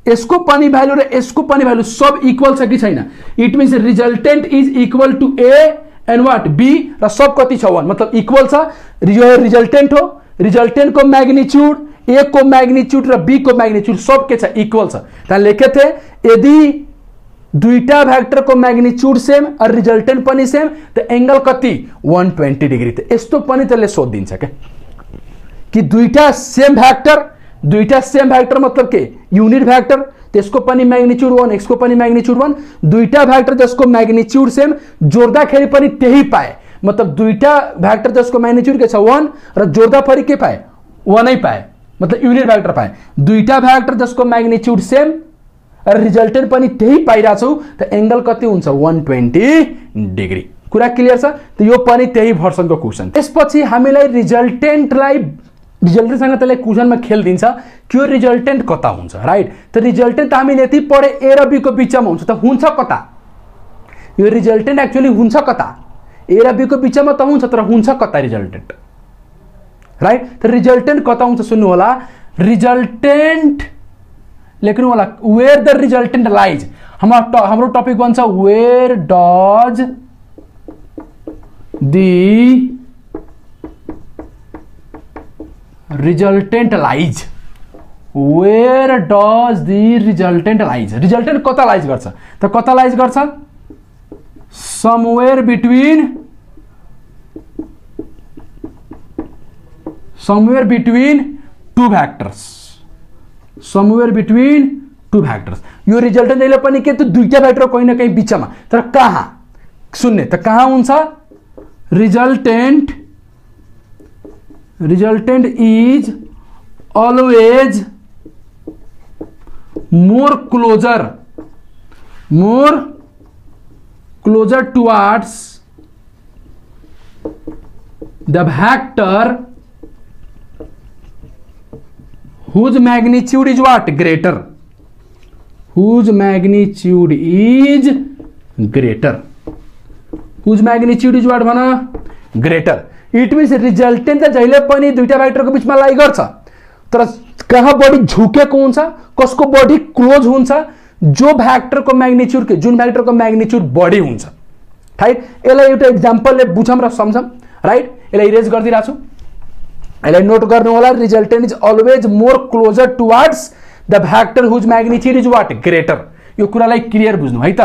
यसको पनि भ्यालु र यसको पनि भ्यालु सब इक्वल छ कि छैन। It means resultant is equal to A and what B, र सब कति छ 1, मतलब इक्वल छ। रिजल्टेंट हो, रिजल्टेंट को मैग्निट्यूड ए को मैग्निट्यूड र बी को मैग्निट्यूड सब के छ इक्वल छ। त लेखे थे यदि दुईटा भ्याक्टर को मैग्निट्यूड सेम और रिजल्टेंट पनि सेम त एंगल कति 120 डिग्री। त यस्तो पनि त्यसले सोधिदिन्छ के कि दुईटा सेम भ्याक्टर मतलब के यूनिट भ्याक्टर, त्यसको पनि मैग्निट्यूड 1 यसको पनि मैग्निट्यूड 1, दुईटा भ्याक्टर जसको मैग्निट्यूड सेम जोड्दाखेरि पनि त्यही पाए, मतलब दुईटा भ्याक्टर जसको मैग्निट्यूड के छ 1 र जोड्दा फेरि के पाए 1 नै पाए। मतलब युनिट भ्याक्टर पाएँ, दुईटा भ्याक्टर जसको म्याग्निच्युड सेम र रिजल्टेन्ट पनि त्यही पाइरहेको छौ, त एंगल कति हुन्छ 120 डिग्री। कुरा क्लियर छ? त यो पनि त्यही भर्सनको क्वेशन। त्यसपछि हामीलाई रिजल्टेन्टसँग त्यसले क्वेशनमा खेल दिन्छ कि यो रिजल्टेन्ट कता हुन्छ, राइट? त रिजल्टेन्ट हामीले यति पढे ए र बी को बीचमा हुन्छ, त हुन्छ कता? यो रिजल्टेन्ट एक्चुअली हुन्छ कता? ए र बी को बीचमा त हुन्छ, तर हुन्छ कता रिजल्टेन्ट, राइट? त रिजल्टेन्ट कता हुन्छ सुन्नु होला, रिजल्टेन्ट लेख्नु होला वेयर द रिजल्टेन्ट लाइज। हाम्रो टपिक बन्छ where does the resultant lies, where does the resultant lies. Resultant कता लाइज गर्छ? त कता लाइज गर्छ? Somewhere between two vectors, somewhere between two vectors. यो रिजल्टेन्ट जहिले पनि के, त दुईटा भ्याक्टर कहीँ न कहीँ बीचमा, तर कहाँ? सुन्ने त कहाँ हुन्छ? Resultant is always more closer towards the vector whose magnitude is what? Greater. Whose magnitude is greater. Whose magnitude is what भन? Greater. इट मीन्स रिजल्टेन्ट त जहिले पनि दुईटा भ्याक्टरको बीचमा लाई गर्छ, तर कहाँ बढी झुकेको हुन्छ, कसको बढी क्लोज हुन्छ? जो भ्याक्टरको म्याग्निच्युड के, जुन भ्याक्टरको म्याग्निच्युड बढी हुन्छ, राइट? यसलाई एउटा एक्जाम्पलले बुझौँ र सम्झौँ, राइट? यसलाई इरेज गरिदिरहेको छु, यसलाई नोट गर्नु होला। Resultant is always more closer towards the vector whose magnitude is what? Greater. यो कुरालाई क्लियर बुझ्नु है त?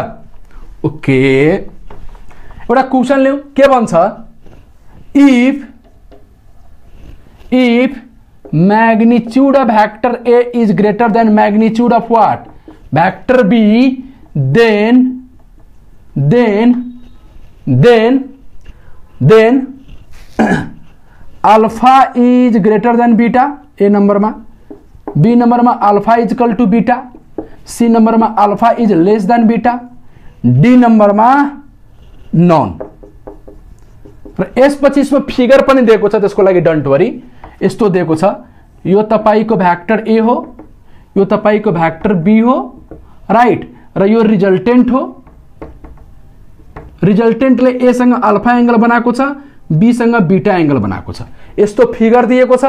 ओके, एउटा क्वेसन ल्याउँ। के भन्छ? if magnitude of vector A is greater than magnitude of what? Vector B, then alpha is greater than beta। A number में, B number में alpha is equal to beta, C number में alpha is less than beta, D number में non. यसपछि यसमा figure पनि दिएको छ, त्यसको लागि डोन्ट वरी। यस्तो दिएको छ, यो तपाईको भ्याक्टर ए हो, यो तपाईको भ्याक्टर बी हो, राइट? र यो रिजल्टेन्ट हो। रिजल्टेन्टले ए सँग अल्फा एंगल बनाएको छ, बी सँग बीटा एंगल बनाएको छ। यस्तो फिगर दिएको छ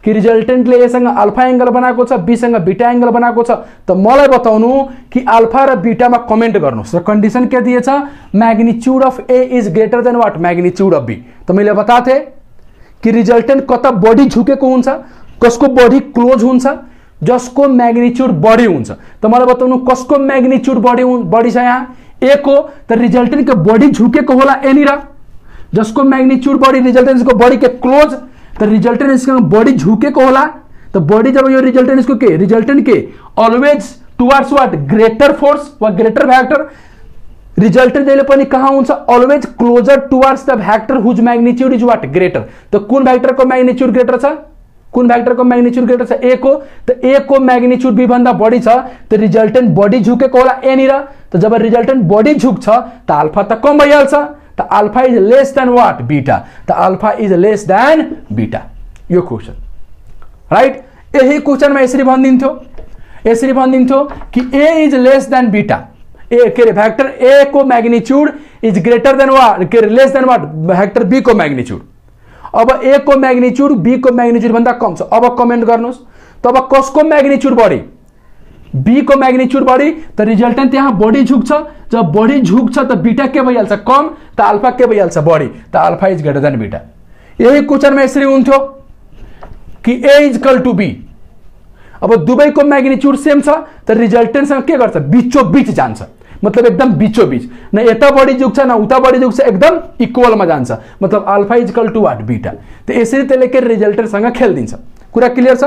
कि रिजल्टेन्टले ए सँग अल्फा एंगल बनाएको छ, बी सँग बीटा एंगल बनाएको छ। त मलाई बताउनु कि अल्फा र बीटामा कमेन्ट गर्नुस्। र कन्डिसन के दिएछ? Magnitude of A is greater than what? Magnitude of B. त मैले बताथे कि रिजल्टेन्ट कता बढी झुकेको हुन्छ, कसको बढी क्लोज हुन्छ? जसको मैग्निट्यूड बढी हुन्छ। त मलाई बताउनु कसको मैग्निट्यूड बढी छ? यहाँ ए को। त रिजल्टेन्ट के बढी झुकेको होला एनिर, जसको मैग्निट्यूड बढी, रिजल्टेन्ट को बढी के क्लोज। तो रिजल्टेंट इसका बॉडी झुकेको होला। तो बॉडी जब यो रिजल्टेंट इसको के रिजल्टेंट के always towards what? Greater force or greater vector. Resultant जहिले पनि कहाँ हुन्छ? Always closer towards the vector whose magnitude is what? Greater. तो कुन भ्याक्टर को मैग्निट्यूड ग्रेटर छ? कुन भ्याक्टर को मैग्निट्यूड ग्रेटर छ? ए को। तो ए को मैग्निट्यूड बी भन्दा बढी छ, तो रिजल्टेंट बॉडी झुकेको होला एनिर। तो जब रिजल्टेंट बॉडी झुक्छ त अल्फा त कम भइहाल्छ। तो alpha is less than what? Beta. तो alpha is less than beta. यो क्वेश्चन राइट। यही क्वेश्चन में यसरी भनिदिन्थ्यो कि A is less than beta. ए के भ्याक्टर ए को magnitude is greater than what? के less than what? Vector B को मैग्निट्यूड। अब ए को मैग्निट्यूड बी को मैग्निट्यूड भन्दा कम छ। अब कमेन्ट गर्नुस्। तो अब कसको मैग्निट्यूड बढी? बी को मैग्निट्यूड बढी। तो रिजल्टेंट यहाँ बढी झुक्छ। जब बढी झुक्छ त बीटा के भइहाल्छ? कम। त अल्फा के भइहाल्छ? बढी। त alpha is greater then beta. यही क्वेश्चन में यसरी हुन्थ्यो कि A is equal to be. अब दुवैको मैग्निट्यूड सेम छ, त रिजल्टेन्टसँग के गर्छ? बीचो बीच जान्छ। मतलब एकदम बीचो बीच, न यता बढी झुक्छ न उता बढी झुक्छ, एकदम इक्वलमा जान्छ। मतलब alpha is equal to what? Beta. त यसरी त्यसले के रिजल्टेन्टसँग खेल्दिन्छ। कुरा क्लियर छ?